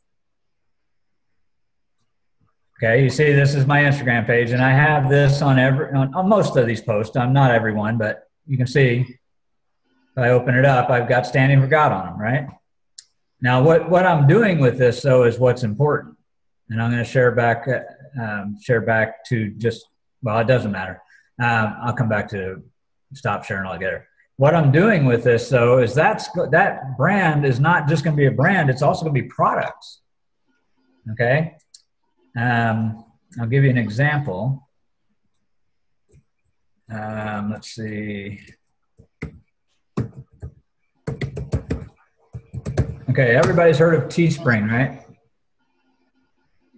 S3: Okay, you see this is my Instagram page, and I have this on most of these posts. I'm not everyone, but you can see if I open it up, I've got Standing for God on them, right? Now, what I'm doing with this, though, is what's important. And I'm going to share back to just, well, it doesn't matter. I'll come back to stop sharing altogether. What I'm doing with this, though, is that brand is not just going to be a brand. It's also going to be products. Okay? I'll give you an example. Let's see. Okay, everybody's heard of Teespring, right?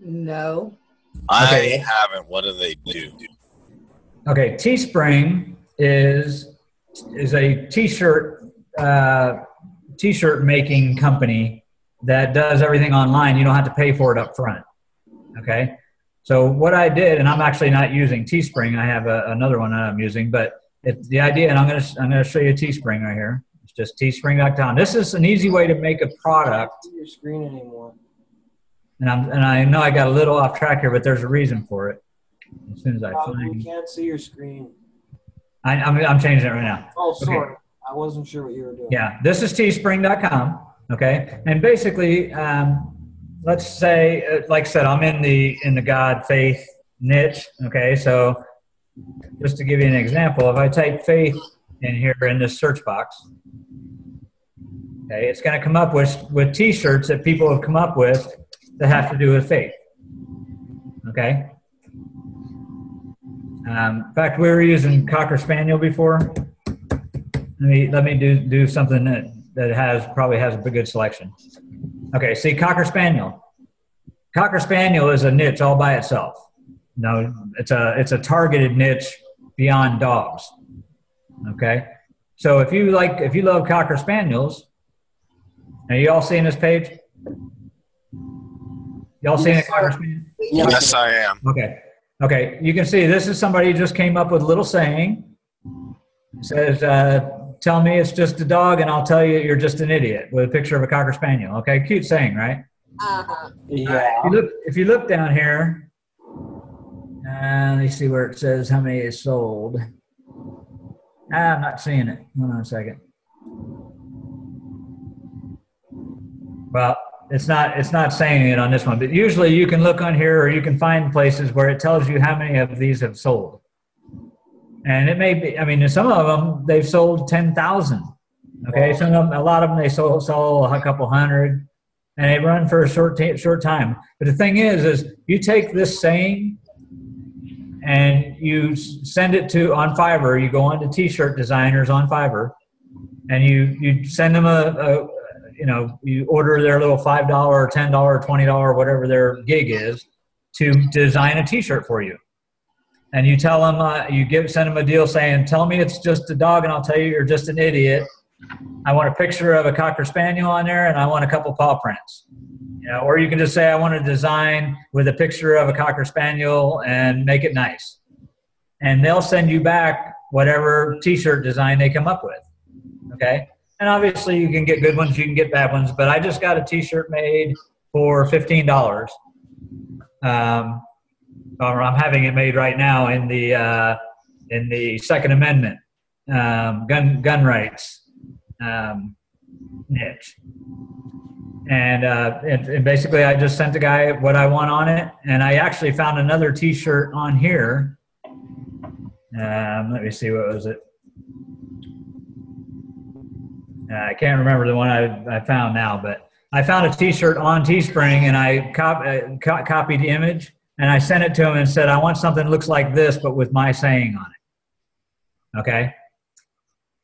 S4: No.
S1: I haven't. What do they do?
S3: Okay, Teespring is a t-shirt making company that does everything online. You don't have to pay for it up front. Okay, so what I did, and I'm actually not using Teespring. I have another one that I'm using, but the idea, and I'm gonna show you Teespring right here. It's just teespring.com. This is an easy way to make a product.
S2: I don't see your screen anymore.
S3: And I know I got a little off track here, but there's a reason for it. As soon as I find,
S2: you can't see your screen.
S3: I'm changing it right now.
S2: Oh, sorry.
S3: Okay.
S2: I wasn't sure what you were doing.
S3: Yeah, this is teespring.com. Okay, and basically, let's say, like I said, I'm in the God faith niche. Okay, so just to give you an example, if I type faith in here in this search box, Okay, it's going to come up with T-shirts that people have come up with that have to do with faith. Okay. In fact, we were using Cocker Spaniel before. Let me do something that probably has a good selection. Okay, see Cocker Spaniel. Cocker Spaniel is a niche all by itself. No, it's a targeted niche beyond dogs. Okay, so if you love Cocker Spaniels, are you all seeing this page? Y'all seeing it, Cocker Spaniel?
S1: Yes, I am.
S3: Okay, you can see this is somebody who just came up with a little saying. It says, tell me it's just a dog and I'll tell you you're just an idiot, with a picture of a Cocker Spaniel. Okay, cute saying, right?
S2: Yeah.
S3: If you look down here, let me see where it says how many is sold. I'm not seeing it. Hold on a second. Well, it's not saying it on this one, but usually you can look on here, or you can find places where it tells you how many of these have sold. And it may be, I mean, some of them, they've sold 10,000. Okay, some of them, a lot of them, they sold a couple hundred, and they run for a short time. But the thing is you take this saying and you send it on Fiverr. You go on to T-shirt designers on Fiverr, and you send them you order their little $5 or $10 or $20, whatever their gig is, to design a T-shirt for you. And you tell them, send them a deal saying, tell me it's just a dog and I'll tell you you're just an idiot. I want a picture of a Cocker Spaniel on there and I want a couple paw prints. Or you can just say, I want to design with a picture of a Cocker Spaniel and make it nice. And they'll send you back whatever T-shirt design they come up with. Okay? And obviously you can get good ones, you can get bad ones, but I just got a T-shirt made for $15. I'm having it made right now in the Second Amendment gun rights niche, and basically I just sent the guy what I want on it, and I actually found another T-shirt on here. Let me see, what was it? I can't remember the one I found now, but I found a T-shirt on Teespring, and I copied the image. And I sent it to him and said, I want something that looks like this, but with my saying on it. Okay?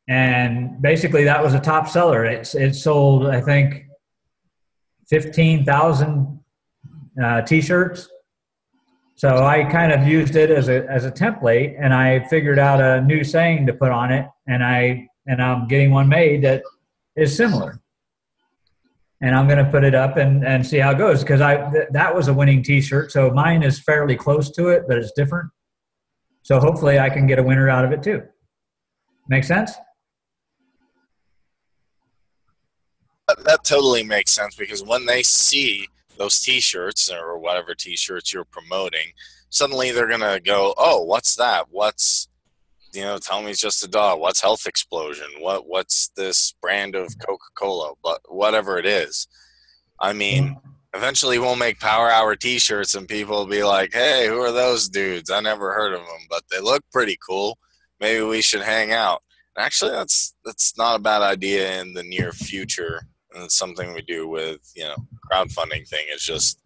S3: And basically that was a top seller. It sold, I think, 15,000 T-shirts. So I kind of used it as a template, and I figured out a new saying to put on it, and I'm getting one made that is similar. And I'm going to put it up and see how it goes, because that was a winning T-shirt. So mine is fairly close to it, but it's different. So hopefully I can get a winner out of it too. Make sense?
S1: That totally makes sense, because when they see those T-shirts or whatever T-shirts you're promoting, suddenly they're going to go, oh, what's that? What's, tell me it's just a dog. What's Health Explosion? What's this brand of Coca-Cola? But whatever it is, I mean, eventually we'll make Power Hour T-shirts and people will be like, hey, who are those dudes? I never heard of them, but they look pretty cool. Maybe we should hang out. And actually, that's not a bad idea in the near future. And it's something we do with, crowdfunding thing. It's just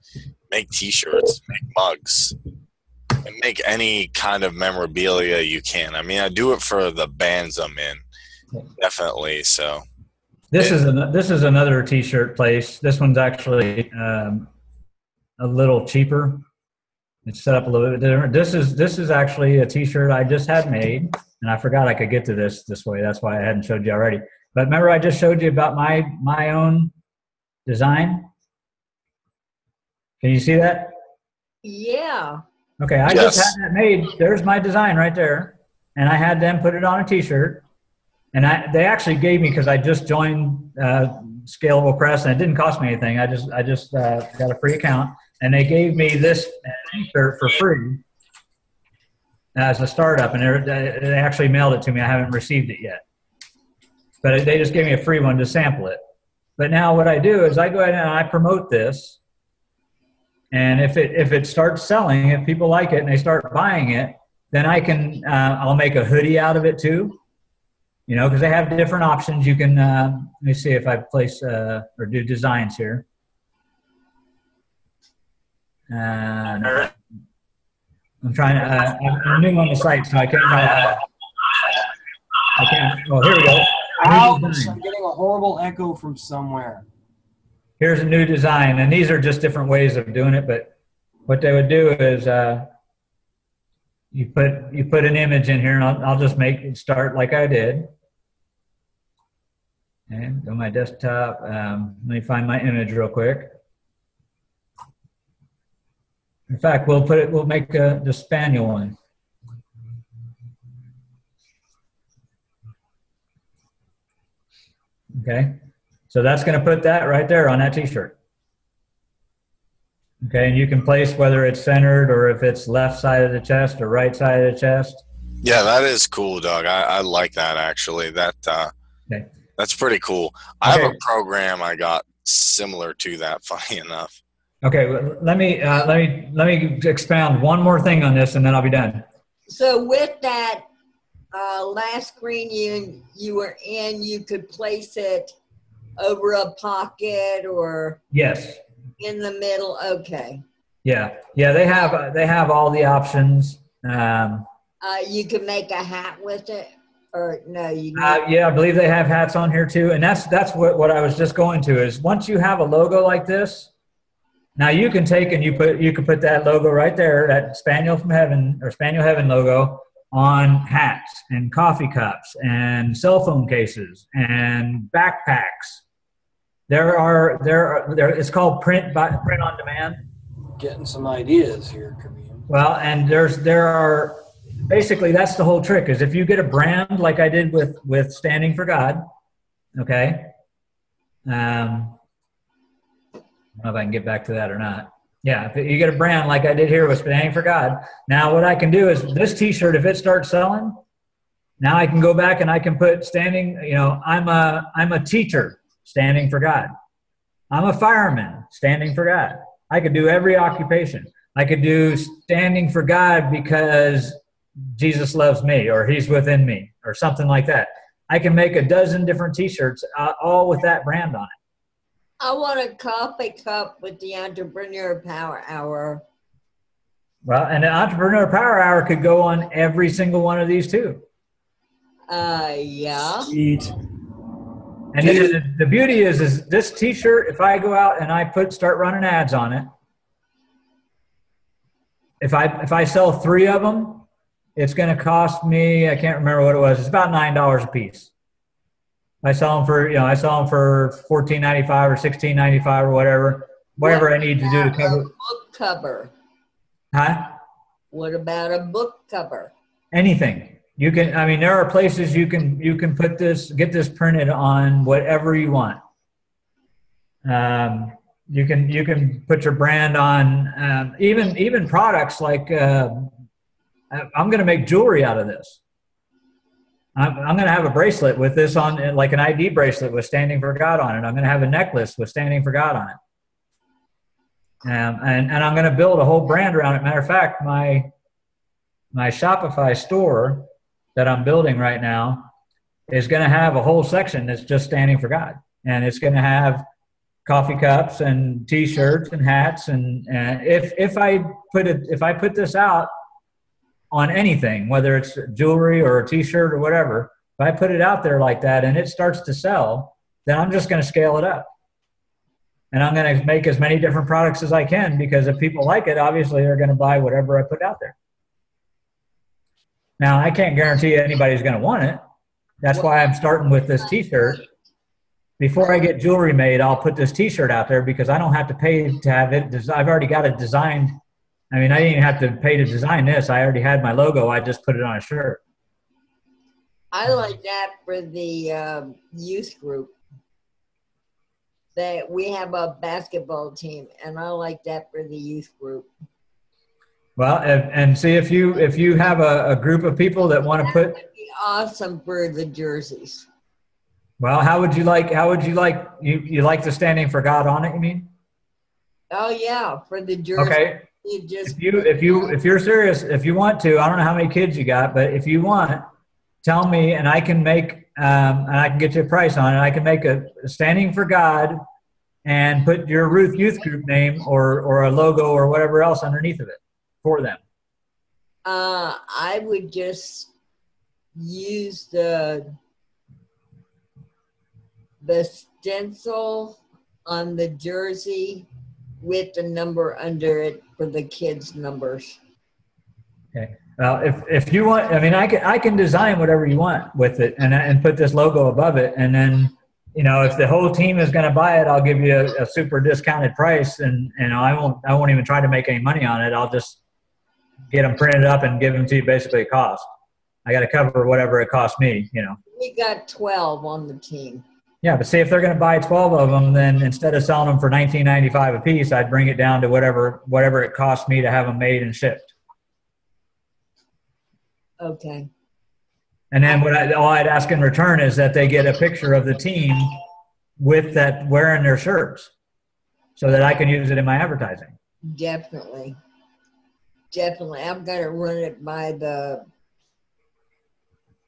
S1: make T-shirts, make mugs, and make any kind of memorabilia you can. I mean, I do it for the bands I'm in, definitely. So
S3: this is another T-shirt place. This one's actually a little cheaper. It's set up a little bit different. This is actually a T-shirt I just had made, and I forgot I could get to this way. That's why I hadn't showed you already. But remember, I just showed you about my own design. Can you see that?
S4: Yeah.
S3: Okay, I
S1: Yes.
S3: just had that made. There's my design right there, and I had them put it on a T-shirt. And they actually gave me, because I just joined Scalable Press, and it didn't cost me anything. I just got a free account, and they gave me this T-shirt for free as a startup, and they actually mailed it to me. I haven't received it yet, but they just gave me a free one to sample it. But now what I do is I go ahead and I promote this. And if it starts selling, if people like it and they start buying it, then I'll make a hoodie out of it too. You know, because they have different options. You can, let me see if I place or do designs here. I'm trying to, I'm new on the site, so I can't, oh, here we go.
S2: Ouch, I'm getting a horrible echo from somewhere.
S3: Here's a new design, and these are just different ways of doing it, but what they would do is you put an image in here, and I'll just make it start like I did. And go my desktop. Let me find my image real quick. In fact, we'll make the spaniel one. Okay, so that's going to put that right there on that t-shirt. Okay, and you can place whether it's centered or if it's left side of the chest or right side of the chest.
S1: Yeah, that is cool, Doug. I like that, actually.
S3: Okay.
S1: That's pretty cool. I have a program I got similar to that, funny enough.
S3: Okay, well, let me expound one more thing on this, and then I'll be done.
S4: So with that last screen you were in, you could place it over a pocket or
S3: Yes.
S4: in the middle. Okay.
S3: Yeah. They have all the options.
S4: You can make a hat with it, or no?
S3: Yeah, I believe they have hats on here too, and that's what I was just going to is once you have a logo like this. Now you can take and you can put that logo right there, that Spaniel from Heaven or Spaniel Heaven logo on hats and coffee cups and cell phone cases and backpacks. It's called print on demand.
S2: Getting some ideas here, Kareem.
S3: Well, and there are basically that's the whole trick is if you get a brand like I did with Standing for God, okay. I don't know if I can get back to that or not. Yeah, if you get a brand like I did here with Standing for God. Now what I can do is this t-shirt, if it starts selling, now I can go back and I can put standing, you know, I'm a teacher, Standing for God. I'm a fireman, Standing for God. I could do every occupation. I could do Standing for God because Jesus loves me or he's within me or something like that. I can make a dozen different t-shirts all with that brand on it.
S4: I want a coffee cup with the Entrepreneur Power Hour.
S3: Well, and the Entrepreneur Power Hour could go on every single one of these too.
S4: Yeah.
S7: Sweet.
S3: And the beauty is this t-shirt, if I go out and I start running ads on it, if I sell 3 of them, it's going to cost me, I can't remember what it was, it's about $9 a piece. I sell them for $14.95 or $16.95 or whatever I need to do to cover.
S4: A book cover.
S3: Huh?
S4: What about a book cover?
S3: Anything. You can. I mean, there are places you can get this printed on whatever you want. You can put your brand on even products like I'm going to make jewelry out of this. I'm going to have a bracelet with this on, like an ID bracelet with Standing for God on it. I'm going to have a necklace with Standing for God on it. And I'm going to build a whole brand around it. Matter of fact, my Shopify store that I'm building right now is going to have a whole section that's just Standing for God. And it's going to have coffee cups and t-shirts and hats. And if I put this out on anything, whether it's jewelry or a t-shirt or whatever, if I put it out there like that and it starts to sell, then I'm just going to scale it up. And I'm going to make as many different products as I can because if people like it, obviously they're going to buy whatever I put out there. Now, I can't guarantee anybody's going to want it. That's why I'm starting with this t-shirt. Before I get jewelry made, I'll put this t-shirt out there because I don't have to pay to have it. I've already got it designed. I mean, I didn't even have to pay to design this. I already had my logo. I just put it on a shirt.
S4: I like that for the youth group. That we have a basketball team, and I like that for the youth group.
S3: Well, and see if you have a group of people that want to put.
S4: That would be awesome for the jerseys.
S3: Well, how would you like you like the Standing for God on it? You mean?
S4: Oh yeah, for the jersey.
S3: Okay. If you're serious, if you want to, I don't know how many kids you got, but if you want, tell me and I can make and I can get you a price on it. I can make a Standing for God and put your Ruth Youth Group name or a logo or whatever else underneath of it for them.
S4: I would just use the stencil on the jersey with the number under it for the kids' numbers.
S3: Okay. Well, if you want, I mean, I can design whatever you want with it and put this logo above it, and then, you know, if the whole team is going to buy it, I'll give you a super discounted price, and I won't even try to make any money on it. I'll just get them printed up and give them to you basically at cost. I got to cover whatever it costs me, you know.
S4: We got 12 on the team.
S3: Yeah, but see, if they're going to buy 12 of them, then instead of selling them for $19.95 a piece, I'd bring it down to whatever it costs me to have them made and shipped.
S4: Okay.
S3: And then all I'd ask in return is that they get a picture of the team with that wearing their shirts, so that I can use it in my advertising.
S4: Definitely. I'm going to run it by the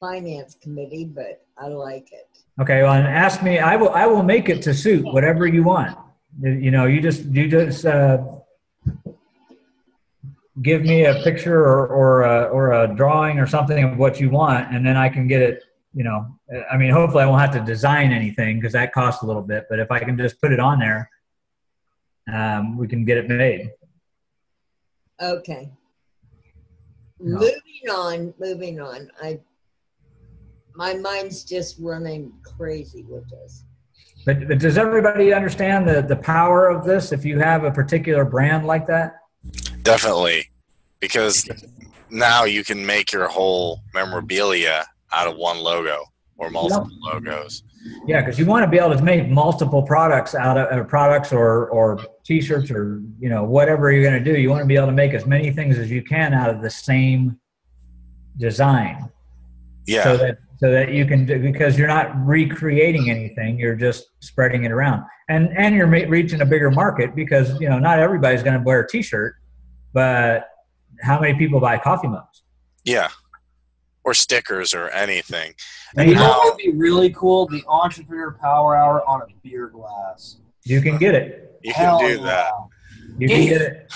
S4: finance committee, but I like it.
S3: Okay, well, and ask me. I will make it to suit whatever you want. You know, you just give me a picture or a drawing or something of what you want, and then I can get it. You know, I mean, hopefully I won't have to design anything because that costs a little bit. But if I can just put it on there, we can get it made.
S4: Okay.
S3: No.
S4: Moving on. My mind's just running crazy with this.
S3: But does everybody understand the power of this if you have a particular brand like that?
S1: Definitely, because now you can make your whole memorabilia out of one logo or multiple logos.
S3: Yeah, because you want to be able to make multiple products out of products or T-shirts or, you know, whatever you're going to do. You want to be able to make as many things as you can out of the same design.
S1: Yeah.
S3: So that you can do, because you're not recreating anything, you're just spreading it around, and you're reaching a bigger market because, you know, not everybody's going to wear a T-shirt, but how many people buy coffee mugs?
S1: Yeah. Or stickers or anything.
S2: And you know what would be really cool? The Entrepreneur Power Hour on a beer glass.
S3: You can get it.
S1: You can do that.
S3: You can get it.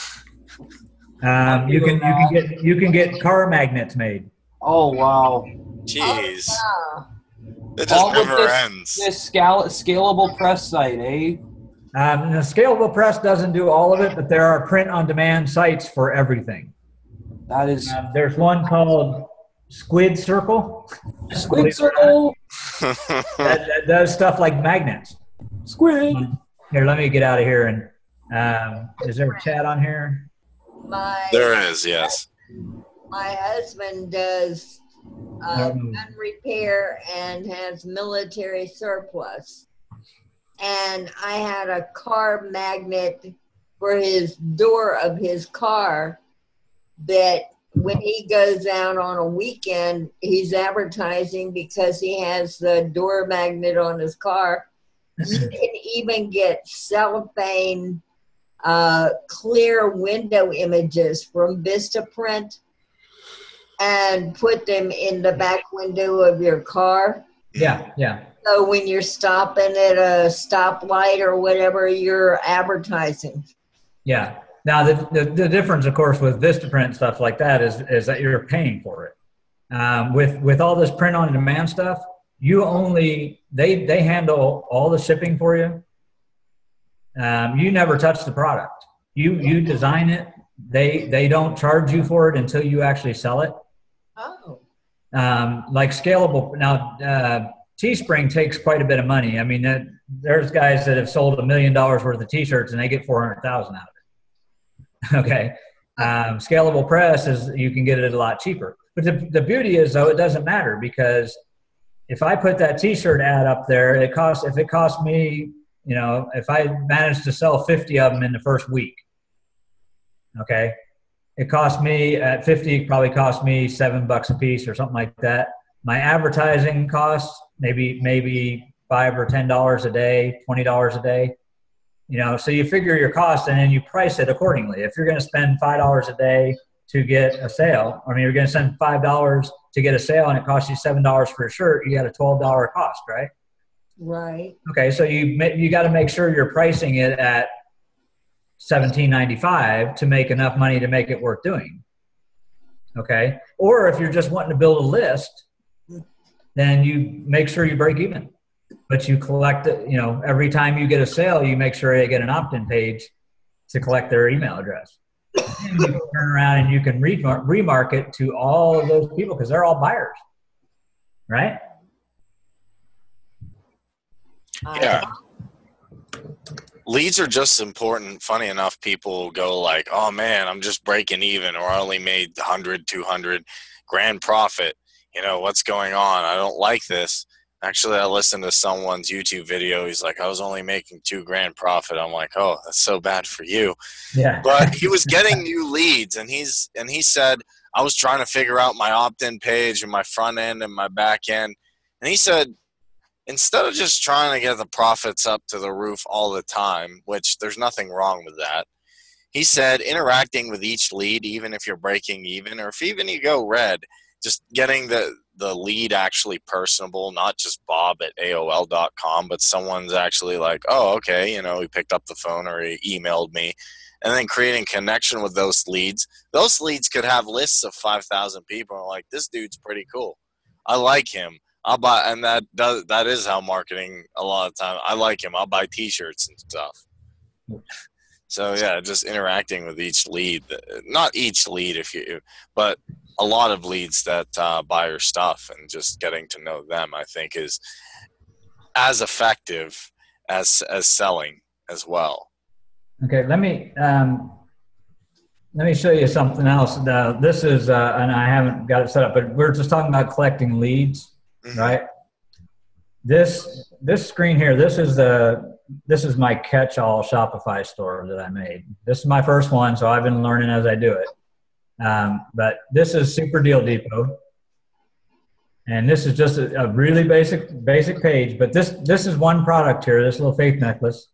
S3: You can get car magnets made.
S2: Oh wow!
S1: Jeez,
S4: Oh,
S1: it just
S2: All with
S1: never ends.
S2: This scalable press site, eh?
S3: The Scalable Press doesn't do all of it, but there are print-on-demand sites for everything.
S2: That is
S3: There's one called Squid Circle.
S2: Squid Circle.
S3: that does stuff like magnets.
S2: Squid.
S3: Here, let me get out of here. And is there a chat on here?
S1: There is, yes.
S4: My husband does gun repair and has military surplus. And I had a car magnet for his door of his car that when he goes out on a weekend, he's advertising because he has the door magnet on his car. You can even get cellophane clear window images from Vistaprint and put them in the back window of your car.
S3: Yeah, yeah.
S4: So when you're stopping at a stoplight or whatever, you're advertising.
S3: Yeah. Now, the difference, of course, with Vistaprint stuff like that is that you're paying for it. With all this print-on-demand stuff, they handle all the shipping for you. You never touch the product. You design it. They don't charge you for it until you actually sell it.
S4: Oh.
S3: Like Scalable. Now, Teespring takes quite a bit of money. I mean, there's guys that have sold $1 million worth of T-shirts and they get 400,000 out of it. Okay. Scalable Press is, you can get it a lot cheaper. But the beauty is, though, it doesn't matter, because if I put that T-shirt ad up there, if it costs me, you know, if I manage to sell 50 of them in the first week, okay, it cost me at 50, it probably cost me $7 a piece or something like that. My advertising costs maybe $5 or $10 a day, $20 a day. You know, so you figure your cost and then you price it accordingly. If you're going to spend $5 a day to get a sale, I mean, you're going to spend $5 to get a sale and it costs you $7 for a shirt, you got a $12 cost, right?
S4: Right.
S3: Okay, so you got to make sure you're pricing it at $17.95 to make enough money to make it worth doing. Okay, or if you're just wanting to build a list, then you make sure you break even. But you collect it, you know, every time you get a sale, you make sure they get an opt-in page to collect their email address. And you can turn around and you can remarket to all of those people because they're all buyers, right?
S1: Yeah. Leads are just important. Funny enough, people go like, oh man, I'm just breaking even, or I only made 100, 200 grand profit. You know, what's going on? I don't like this. Actually, I listened to someone's YouTube video. He's like, I was only making $2 grand profit. I'm like, oh, that's so bad for you.
S3: Yeah.
S1: But he was getting new leads, and he said, I was trying to figure out my opt-in page and my front end and my back end. And he said, instead of just trying to get the profits up to the roof all the time, which there's nothing wrong with that, he said interacting with each lead, even if you're breaking even, or if even you go red, just getting the lead actually personable, not just bob@aol.com, but someone's actually like, oh, okay, you know, he picked up the phone or he emailed me, and then creating connection with those leads. Those leads could have lists of 5,000 people and like, this dude's pretty cool. I like him. I'll buy, and that is how marketing a lot of time. I like him. I'll buy T-shirts and stuff. So yeah, just interacting with each lead, not each lead but a lot of leads that buy your stuff, and just getting to know them, I think, is as effective as selling as well.
S3: Okay, let me show you something else. This is, and I haven't got it set up, but we're just talking about collecting leads, right? This screen here, this is my catch-all Shopify store that I made. This is my first one, so I've been learning as I do it. But this is Super Deal Depot, and this is just a really basic page. But this is one product here, this little faith necklace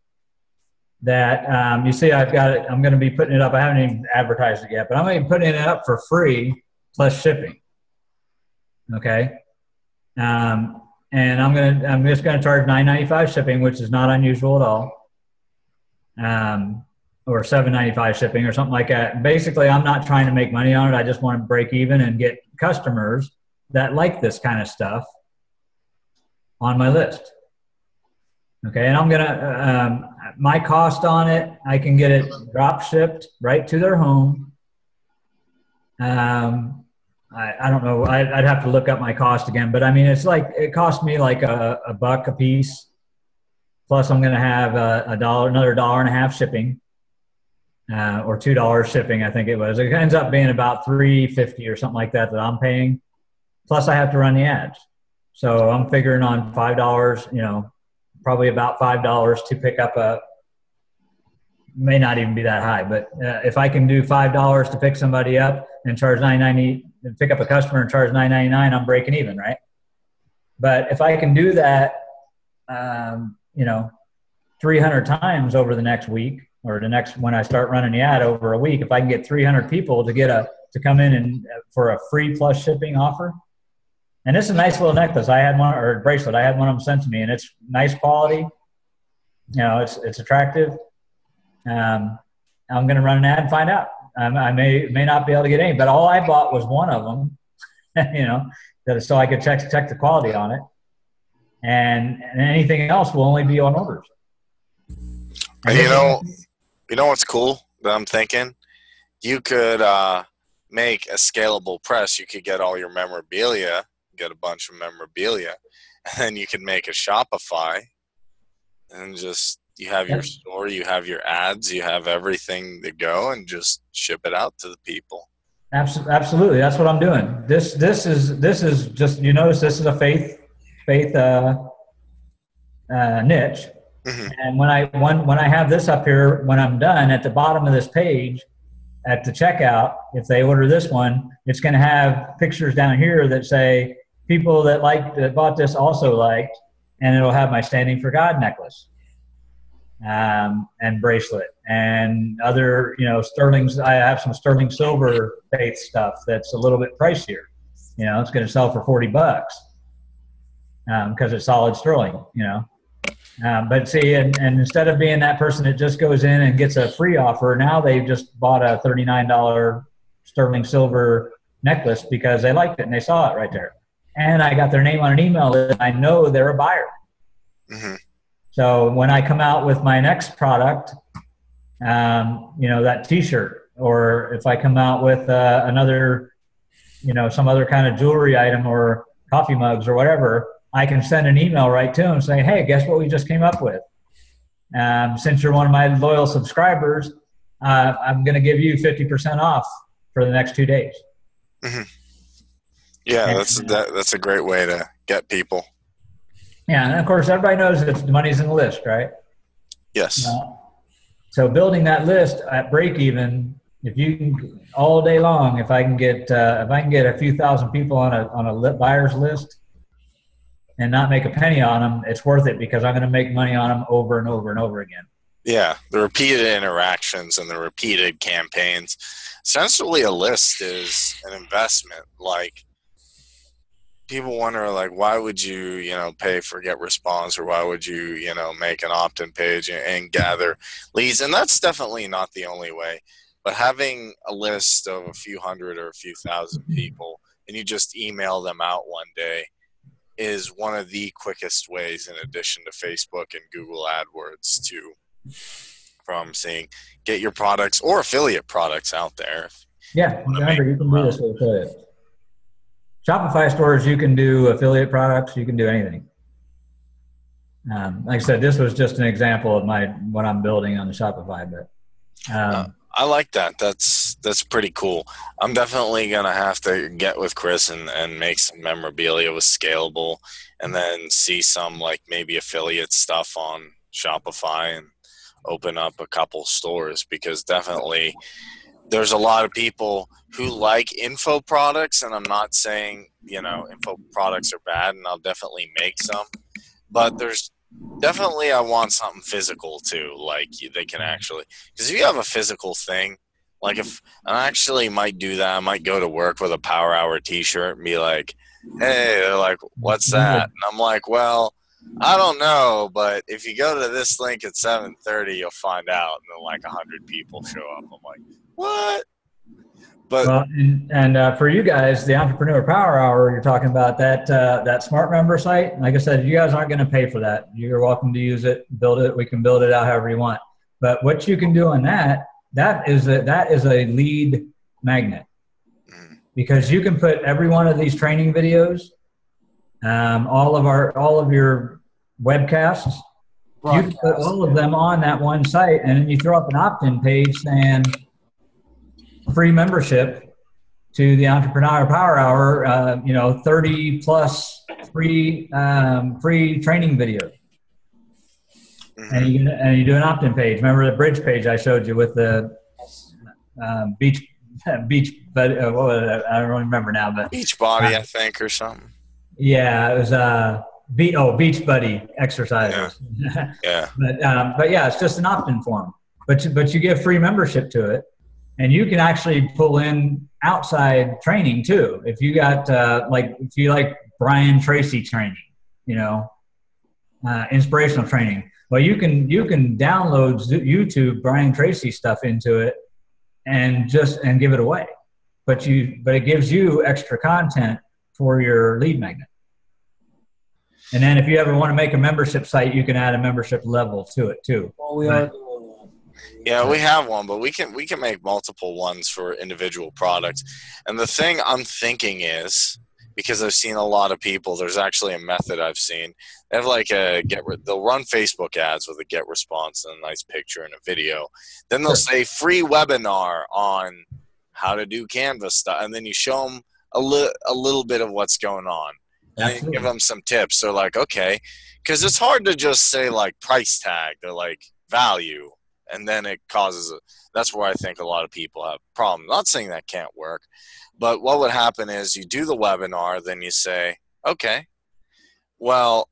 S3: that you see I've got it. I'm going to be putting it up. I haven't even advertised it yet, but I'm going to be putting it up for free plus shipping. Okay, and I'm just going to charge $9.95 shipping, which is not unusual at all. Or $7.95 shipping or something like that. Basically, I'm not trying to make money on it. I just want to break even and get customers that like this kind of stuff on my list. Okay, and I'm gonna, my cost on it, I can get it drop shipped right to their home. I don't know, I'd have to look up my cost again, but I mean, it's like, it cost me like a buck a piece. Plus I'm gonna have another $1.50 shipping. Or $2 shipping, I think it was. It ends up being about $3.50 or something like that I'm paying. Plus, I have to run the ads, so I'm figuring on $5. You know, probably about $5 to pick up may not even be that high, but if I can do $5 to pick somebody up and charge $9.90, and pick up a customer and charge $9.99, I'm breaking even, right? But if I can do that, you know, 300 times over the next week. Or when I start running the ad over a week, if I can get 300 people to come in and for a free plus shipping offer, and this is a nice little necklace. I had one, or bracelet. I had one of them sent to me, and it's nice quality. You know, it's attractive. I'm going to run an ad and find out. I may not be able to get any, but all I bought was one of them. You know, so I could check the quality on it, and anything else will only be on orders.
S1: And you know what's cool that I'm thinking? You could make a scalable press. You could get all your memorabilia, get a bunch of memorabilia, and then you could make a Shopify, and just you have your store, you have your ads, you have everything to go, and just ship it out to the people.
S3: Absolutely, that's what I'm doing. This is just, you notice this is a faith niche. Mm-hmm. And when I have this up here, when I'm done at the bottom of this page, at the checkout, if they order this one, it's going to have pictures down here that say people that bought this also liked, and it'll have my Standing for God necklace, and bracelet, and other, you know, sterlings. I have some sterling silver faith stuff that's a little bit pricier. It's going to sell for $40 because it's solid sterling. But see, and instead of being that person that just goes in and gets a free offer, now they've just bought a $39 sterling silver necklace because they liked it and they saw it right there. And I got their name on an email that I know they're a buyer.
S1: Mm-hmm.
S3: So when I come out with my next product, that T-shirt, or if I come out with another, some other kind of jewelry item or coffee mugs or whatever, I can send an email right to them saying, hey, guess what we just came up with? Since you're one of my loyal subscribers, I'm going to give you 50% off for the next 2 days.
S1: Mm-hmm. Yeah, that's a great way to get people.
S3: Yeah, and of course, everybody knows that the money's in the list, right?
S1: Yes.
S3: So building that list at break even, if you can all day long, if I can get a few thousand people on a buyer's list and not make a penny on them, it's worth it because I'm going to make money on them over and over and over again.
S1: Yeah, the repeated interactions and the repeated campaigns. Essentially, a list is an investment. Like, people wonder, like, why would you, pay for get response, or why would you, make an opt-in page and gather leads? And that's definitely not the only way. But having a list of a few hundred or a few thousand people and you just email them out one day is one of the quickest ways, in addition to Facebook and Google AdWords, from saying get your products or affiliate products out there.
S3: Yeah, remember, you can do this with affiliate. Shopify stores, you can do affiliate products. You can do anything. Like I said, this was just an example of what I'm building on the Shopify. But
S1: I like that. That's pretty cool. I'm definitely gonna have to get with Chris and make some memorabilia with Scalable, and then see some like maybe affiliate stuff on Shopify and open up a couple stores, because definitely there's a lot of people who like info products, and I'm not saying, info products are bad, and I'll definitely make some, but there's definitely, I want something physical too, like they can actually, because if you have a physical thing, like if I actually might do that, I might go to work with a Power Hour t-shirt and be like, hey, they're like, what's that? And I'm like, well, I don't know, but if you go to this link at 7:30, you'll find out. And then like 100 people show up. I'm like, what? But
S3: for you guys, the Entrepreneur Power Hour, you're talking about that smart member site. Like I said, you guys aren't going to pay for that. You're welcome to use it, build it. We can build it out however you want. But what you can do on that is a lead magnet, because you can put every one of these training videos, all of your webcasts, you can put all of them on that one site, and then you throw up an opt-in page saying free membership to the Entrepreneur Power Hour, 30 plus free training videos. And you do an opt-in page. Remember the bridge page I showed you with the beach, but what was it? I don't remember now. But
S1: Beach Body, I think, or something.
S3: Yeah, it was Beach Buddy exercises.
S1: Yeah.
S3: But yeah, it's just an opt-in form. But you give free membership to it, and you can actually pull in outside training too. If you got if you like Brian Tracy training, inspirational training. Well, you can download YouTube Brian Tracy stuff into it and give it away. But it gives you extra content for your lead magnet. And then if you ever want to make a membership site, you can add a membership level to it too.
S2: Well, we are doing that.
S1: Yeah, we have one, but we can make multiple ones for individual products. And the thing I'm thinking is, because I've seen a lot of people, there's actually a method I've seen. They have like they'll run Facebook ads with a get response and a nice picture and a video. Then they'll say free webinar on how to do Canvas stuff, and then you show them a little bit of what's going on. And then you give them some tips. They're like, okay, because it's hard to just say like price tag. They're like value, and then it causes that's where I think a lot of people have problems. Not saying that can't work, but what would happen is you do the webinar, then you say, okay, well,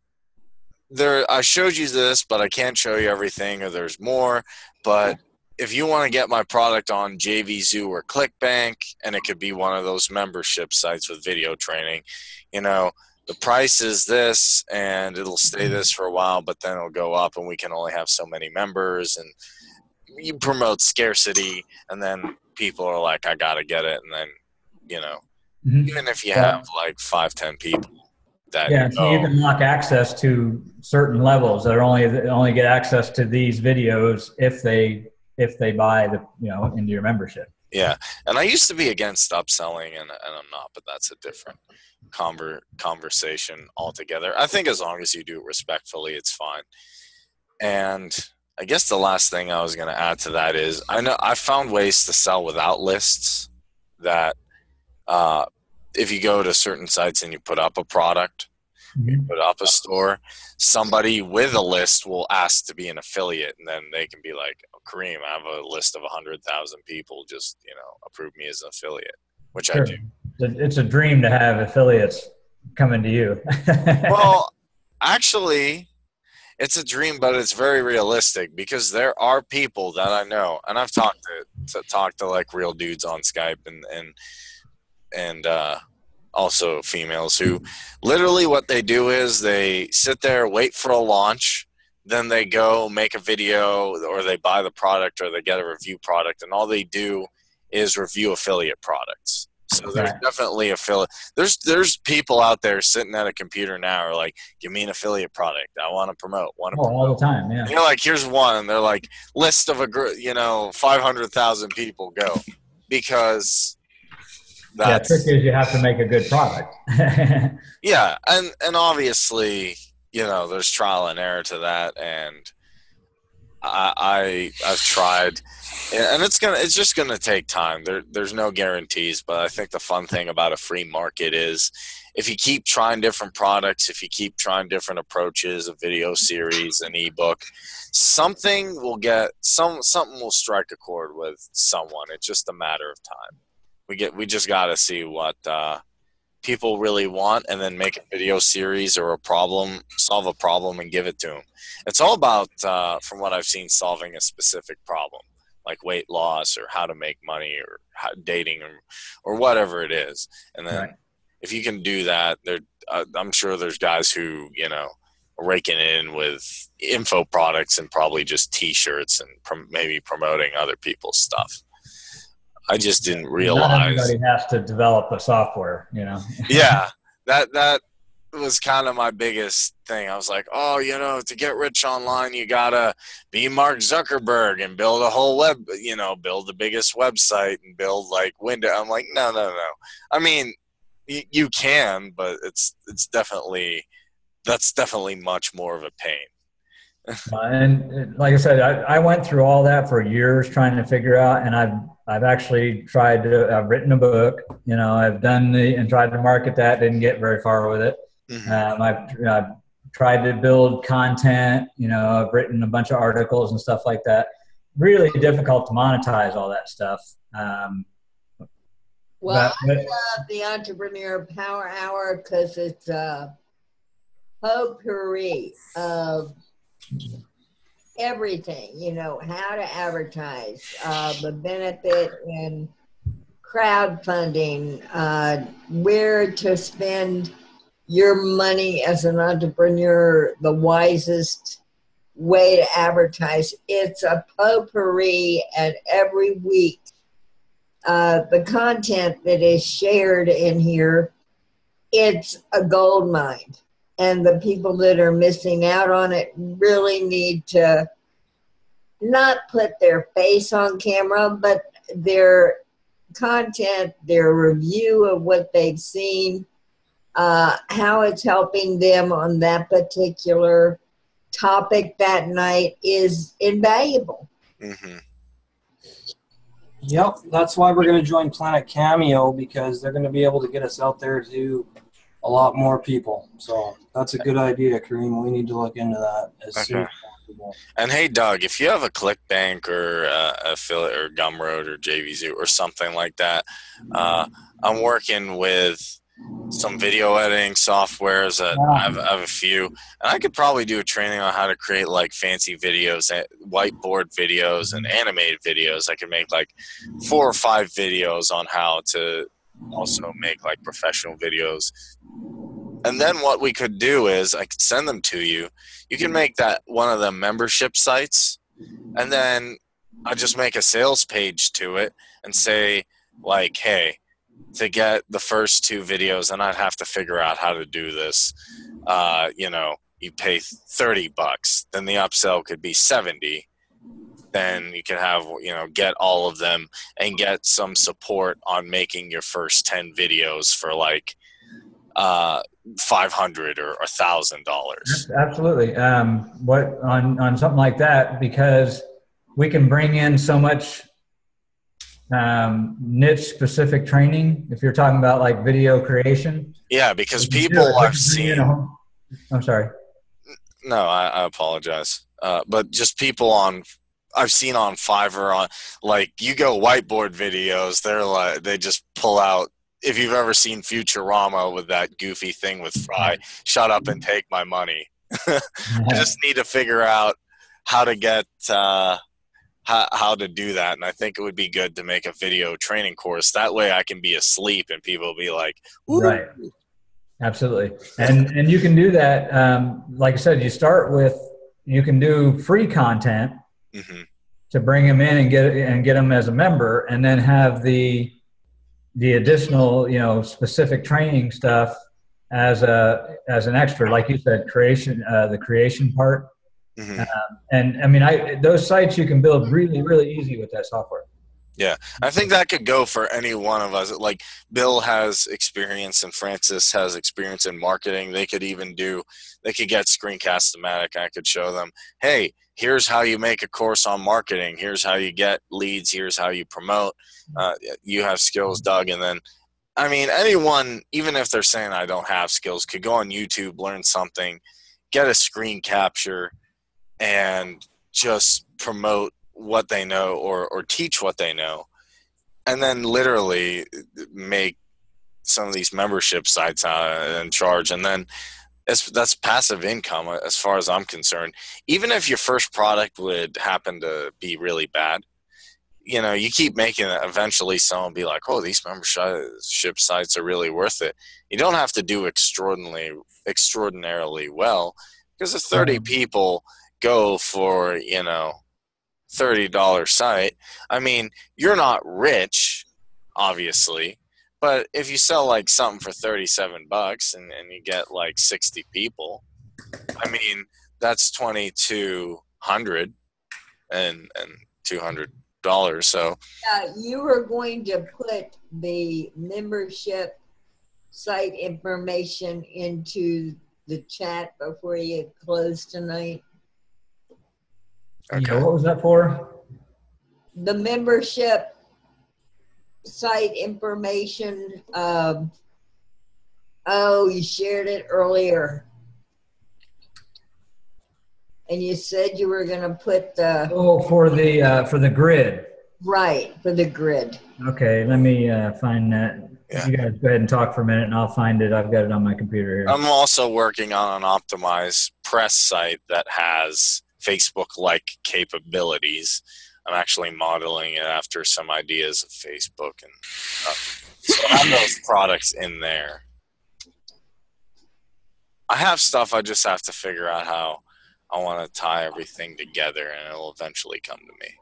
S1: I showed you this, but I can't show you everything, or there's more. But if you want to get my product on JVZoo or ClickBank, and it could be one of those membership sites with video training, you know, the price is this, and it'll stay this for a while, but then it'll go up, and we can only have so many members, and you promote scarcity, and then people are like, I gotta get it, and then, you know, even if you have like 5-10 people that
S3: so you can lock access to certain levels that are only get access to these videos if they buy the, you know, into your membership.
S1: Yeah, and I used to be against upselling, and I'm not, but that's a different conversation altogether. I think as long as you do it respectfully, it's fine. And I guess the last thing I was going to add to that is I found ways to sell without lists that if you go to certain sites and you put up a product, you put up a store, somebody with a list will ask to be an affiliate, and then they can be like, oh, Kareem, I have a list of 100,000 people, just, you know, approve me as an affiliate, which I do.
S3: It's a dream to have affiliates coming to you.
S1: Well, actually, it's a dream, but it's very realistic, because there are people that I know, and I've talked to like real dudes on Skype and also females, who literally what they do is they sit there, wait for a launch, then they go make a video, or they buy the product, or they get a review product, and all they do is review affiliate products. So there's definitely affiliate. There's people out there sitting at a computer now are like, give me an affiliate product. I want to promote.
S3: All the time, yeah.
S1: And you're like, here's one. And they're like, list of 500,000 people, go, because
S3: the trick is you have to make a good product.
S1: Yeah, and obviously, you know, there's trial and error to that, and I've tried, and it's just gonna take time. There's no guarantees, but I think the fun thing about a free market is if you keep trying different products, if you keep trying different approaches, a video series, an ebook, something will strike a chord with someone. It's just a matter of time. We just got to see what people really want, and then make a video series or solve a problem and give it to them. It's all about, from what I've seen, solving a specific problem, like weight loss or how to make money or dating or whatever it is. And then if you can do that, I'm sure there's guys who, you know, are raking in with info products and probably just T-shirts and maybe promoting other people's stuff. I just didn't realize.
S3: Not everybody has to develop a software, you know.
S1: Yeah, that was kind of my biggest thing. I was like, oh, you know, to get rich online, you gotta be Mark Zuckerberg and build a whole build the biggest website and build like window. I'm like, no. I mean, you can, but that's definitely much more of a pain.
S3: And like I said, I went through all that for years trying to figure out, and I've actually I've written a book, you know, I've done and tried to market that, didn't get very far with it. Mm-hmm. I've tried to build content, you know, I've written a bunch of articles and stuff like that. Really difficult to monetize all that stuff.
S4: I love the Entrepreneur Power Hour because it's a potpourri of everything, you know, how to advertise, the benefit in crowdfunding, where to spend your money as an entrepreneur, the wisest way to advertise. It's a potpourri, and every week the content that is shared in here, it's a gold mine. And the people that are missing out on it really need to not put their face on camera, but their content, their review of what they've seen, how it's helping them on that particular topic that night is invaluable.
S1: Mm-hmm.
S2: Yep, that's why we're going to join Planet Cameo, because they're going to be able to get us out there to a lot more people. So that's a good idea, Kareem. We need to look into that as soon as possible.
S1: And hey, Doug, if you have a ClickBank or affiliate or Gumroad or JVZoo or something like that, I'm working with some video editing softwares that I have a few, and I could probably do a training on how to create like fancy videos, whiteboard videos, and animated videos. I could make like 4 or 5 videos on how to also make like professional videos. And then what we could do is I could send them to you. You can make that one of the membership sites, and then I just make a sales page to it and say like, hey, to get the first 2 videos, and I'd have to figure out how to do this. You know, you pay $30, then the upsell could be 70. Then you can have, you know, get all of them and get some support on making your first 10 videos for like $500 or $1,000.
S3: Absolutely. What on something like that, because we can bring in so much niche specific training. If you're talking about like video creation.
S1: Yeah, because people I've seen.
S3: I'm sorry.
S1: No, I apologize. But just people I've seen on Fiverr on like you go whiteboard videos. They're like they just pull out. If you've ever seen Futurama with that goofy thing with Fry, shut up and take my money. I just need to figure out how to get how to do that, and I think it would be good to make a video training course. That way I can be asleep and people will be like, ooh.
S3: Right. Absolutely. And you can do that. Like I said, you can do free content to bring them in and get them as a member, and then have the additional, you know, specific training stuff as an extra, like you said, the creation part. And I mean, those sites you can build really, really easy with that software.
S1: Yeah, I think that could go for any one of us. Like Bill has experience and Francis has experience in marketing. They could get Screencast-O-Matic. I could show them, hey, here's how you make a course on marketing. Here's how you get leads. Here's how you promote. You have skills, Doug. And then, I mean, anyone, even if they're saying I don't have skills, could go on YouTube, learn something, get a screen capture, and just promote what they know or teach what they know, and then literally make some of these membership sites and charge. And then that's passive income as far as I'm concerned. Even if your first product would happen to be really bad, you know, you keep making it, eventually someone will be like, oh, these membership sites are really worth it. You don't have to do extraordinarily well, because if 30 people go for, you know, $30 site, I mean, you're not rich, obviously, but if you sell like something for $37 and you get like 60 people, I mean, that's $2,200 and $200. So
S4: you were going to put the membership site information into the chat before you close tonight.
S3: Okay. Yeah, what was that for?
S4: The membership site information. Oh, you shared it earlier. And you said you were going to put the...
S3: Oh, for the grid.
S4: Right, for the grid.
S3: Okay, let me find that.
S1: Yeah.
S3: You guys go ahead and talk for a minute, and I'll find it. I've got it on my computer here.
S1: I'm also working on an optimized press site that has Facebook-like capabilities. I'm actually modeling it after some ideas of Facebook, and so I have those products in there. I have stuff. I just have to figure out how I want to tie everything together, and it'll eventually come to me.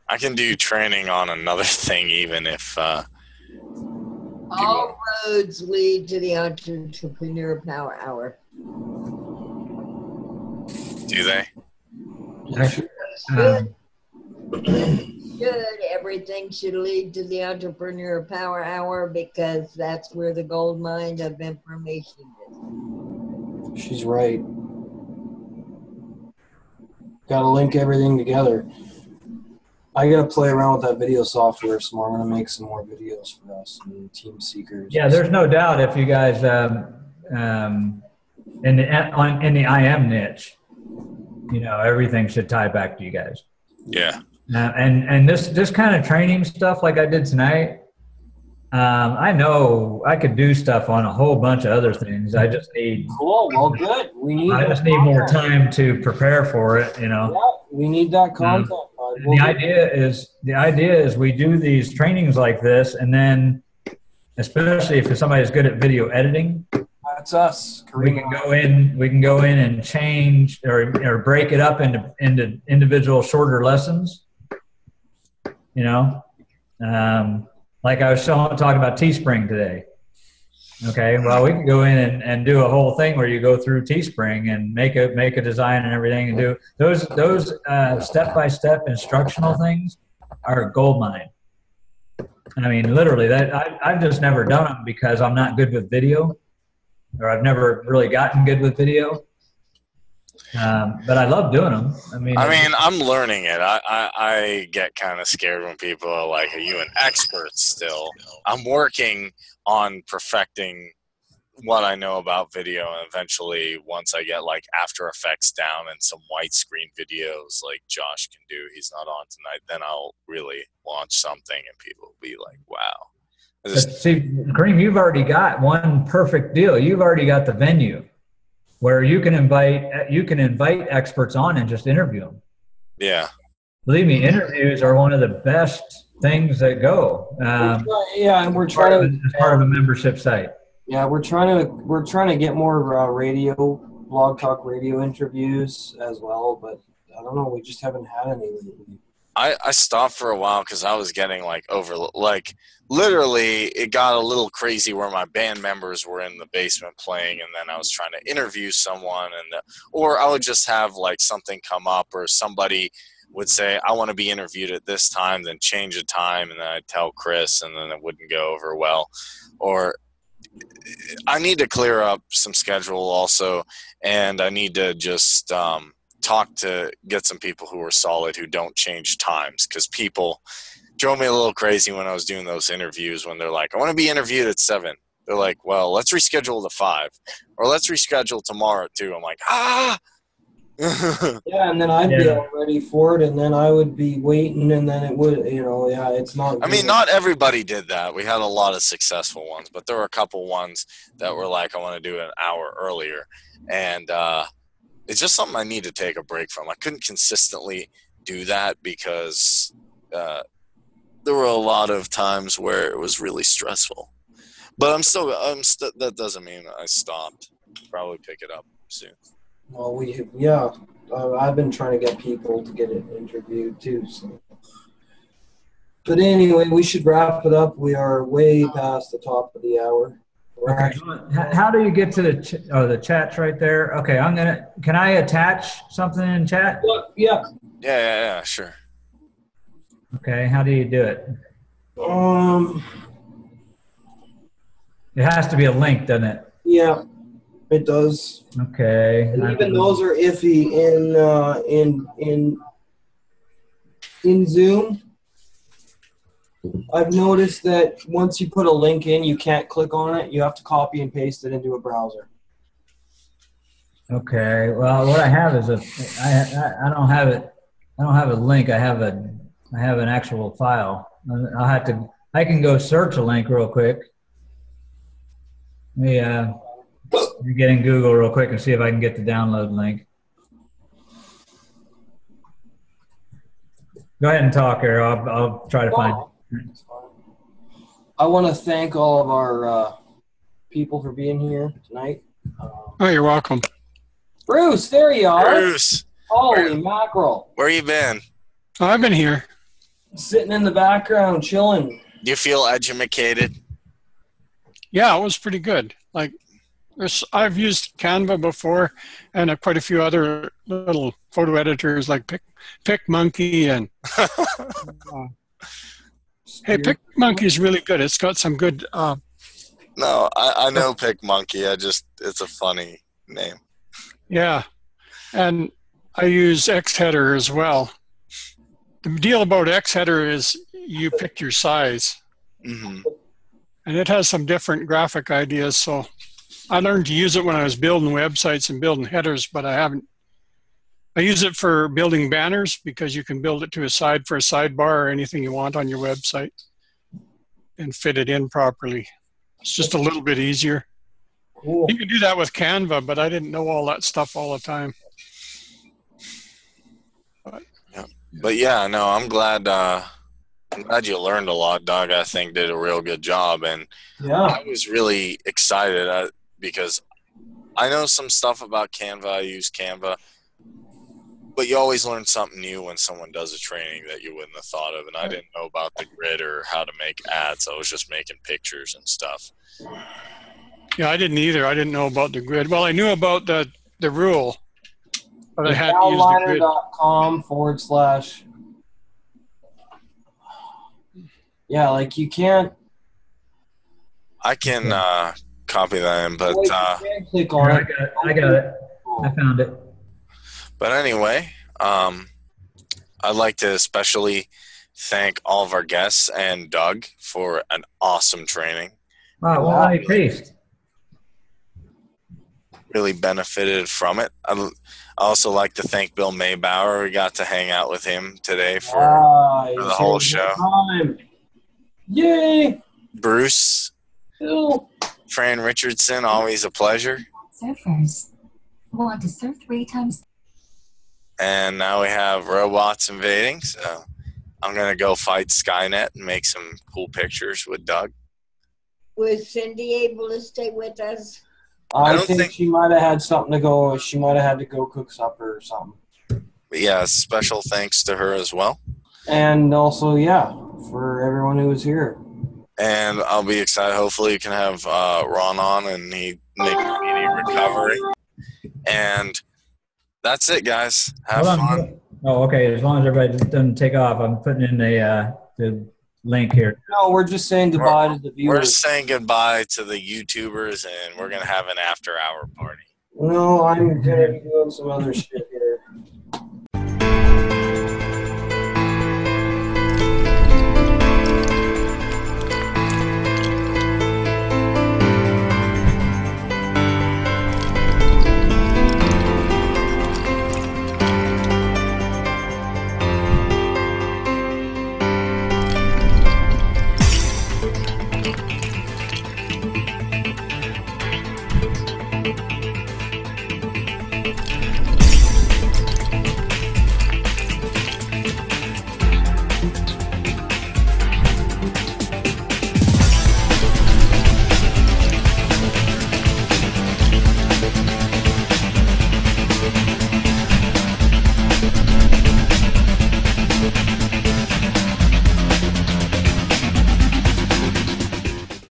S1: I can do training on another thing, even if
S4: all roads lead to the Entrepreneur Power Hour.
S1: Do they?
S4: Should. Everything should lead to the Entrepreneur Power Hour, because that's where the gold mine of information is.
S2: She's right. Got to link everything together. I got to play around with that video software some more. I'm going to make some more videos for us and Team Seekers.
S3: Yeah, there's no doubt if you guys in the IM niche, you know, everything should tie back to you guys.
S1: Yeah.
S3: And this kind of training stuff like I did tonight, I know I could do stuff on a whole bunch of other things. I just need
S2: Cool. Well, good.
S3: I just need more time to prepare for it, you know.
S2: Yeah, we need that content. Bud.
S3: The idea is we do these trainings like this, and then especially if somebody's good at video editing,
S2: That's us.
S3: we can go in and change or break it up into individual shorter lessons. You know, like I was talking about Teespring today. Okay, well, we can go in and do a whole thing where you go through Teespring and make a design and everything, and do those step-by-step instructional things are gold mine. I mean, literally, I've just never done them because I'm not good with video, or I've never really gotten good with video. But I love doing them. I mean,
S1: I'm learning it. I get kind of scared when people are like, "Are you an expert still?" I'm working on perfecting what I know about video, and eventually, once I get like After Effects down and some white screen videos like Josh can do, he's not on tonight, then I'll really launch something, and people will be like, "Wow."
S3: See, Kareem, you've already got one perfect deal. You've already got the venue where you can invite experts on and just interview them.
S1: Yeah.
S3: Believe me, interviews are one of the best things that go.
S2: And we're trying
S3: as part of a membership site.
S2: Yeah, we're trying to get more radio, blog talk radio interviews as well, but I don't know. We just haven't had any lately.
S1: I stopped for a while because I was getting literally it got a little crazy where my band members were in the basement playing, and then I was trying to interview someone, or I would just have like something come up, or somebody would say, "I want to be interviewed at this time," then change the time, and then I'd tell Chris, and then it wouldn't go over well. Or I need to clear up some schedule also, and I need to just get some people who are solid, who don't change times, because people drove me a little crazy when I was doing those interviews when they're like, "I want to be interviewed at 7. They're like, "Well, let's reschedule to 5, or let's reschedule tomorrow at 2. I'm like,
S2: Yeah, and then I'd be all ready for it, and then I would be waiting, and then it would, it's not.
S1: I mean, not everybody did that. We had a lot of successful ones, but there were a couple ones that were like, "I want to do it an hour earlier," and it's just something I need to take a break from. I couldn't consistently do that because there were a lot of times where it was really stressful. But I'm still that doesn't mean I stopped. Probably pick it up soon.
S2: Well, I've been trying to get people to get it interviewed too. So. But anyway, we should wrap it up. We are way past the top of the hour.
S3: Okay. How do you get to the chat's right there? Okay, can I attach something in chat?
S1: Yeah, sure.
S3: Okay, how do you do it? It has to be a link, doesn't it?
S2: Yeah, it does.
S3: Okay.
S2: And even those are iffy in Zoom. I've noticed that once you put a link in, you can't click on it. You have to copy and paste it into a browser.
S3: Okay. Well, what I have is I don't have it. I don't have a link. I have an actual file. I can go search a link real quick. Let me get in Google real quick and see if I can get the download link. Go ahead and talk here. I'll try to find it.
S2: I want to thank all of our people for being here tonight.
S8: Oh, you're welcome.
S2: Bruce, there you are.
S1: Bruce.
S2: Holy mackerel.
S1: Where you been?
S8: Oh, I've been here.
S2: Sitting in the background, chilling.
S1: Do you feel educated?
S8: Yeah, it was pretty good. I've used Canva before, and quite a few other little photo editors like PicMonkey and hey, PicMonkey is really good. It's got some good.
S1: No, I know PicMonkey. It's a funny name.
S8: Yeah, and I use Xheader as well. The deal about Xheader is you pick your size, and it has some different graphic ideas. So I learned to use it when I was building websites and building headers, but I I use it for building banners because you can build it to a side for a sidebar or anything you want on your website and fit it in properly. It's just a little bit easier.
S2: Cool.
S8: You can do that with Canva, but I didn't know all that stuff all the time.
S1: But yeah, no, I'm glad you learned a lot. Doug, I think, did a real good job. And
S2: Yeah.
S1: I was really excited because I know some stuff about Canva. I use Canva. But you always learn something new when someone does a training that you wouldn't have thought of. And I didn't know about the grid or how to make ads. I was just making pictures and stuff.
S8: Yeah, I didn't either. I didn't know about the grid. Well, I knew about the rule, but I hadn't used the grid.
S2: Downliner.com/. Yeah, like you can't.
S1: I can copy that in, but
S2: You can't click on
S3: Here,
S2: it.
S3: I got it. I found it.
S1: but anyway, I'd like to especially thank all of our guests and Doug for an awesome training.
S3: Wow, well, I paste.
S1: Really benefited from it. I also like to thank Bill Maybauer. We got to hang out with him today for the whole show.
S2: Yay!
S1: Bruce,
S2: Bill.
S1: Fran Richardson, always a pleasure.
S9: Surfers want to surf 3 times.
S1: And now we have robots invading, so I'm going to go fight Skynet and make some cool pictures with Doug.
S4: Was Cindy able to stay with us?
S2: I think she might have had something to go. She might have had to go cook supper or something.
S1: But yeah, special thanks to her as well.
S2: And also, yeah, for everyone who was here.
S1: And I'll be excited. Hopefully you can have Ron on and he make a speedy recovery. And that's it, guys. Have fun.
S3: Oh, okay. As long as everybody doesn't take off, I'm putting in the link here.
S2: No, we're just saying goodbye to the viewers.
S1: We're saying goodbye to the YouTubers, and we're going to have an after-hour party.
S2: No, I'm going to be doing some other shit.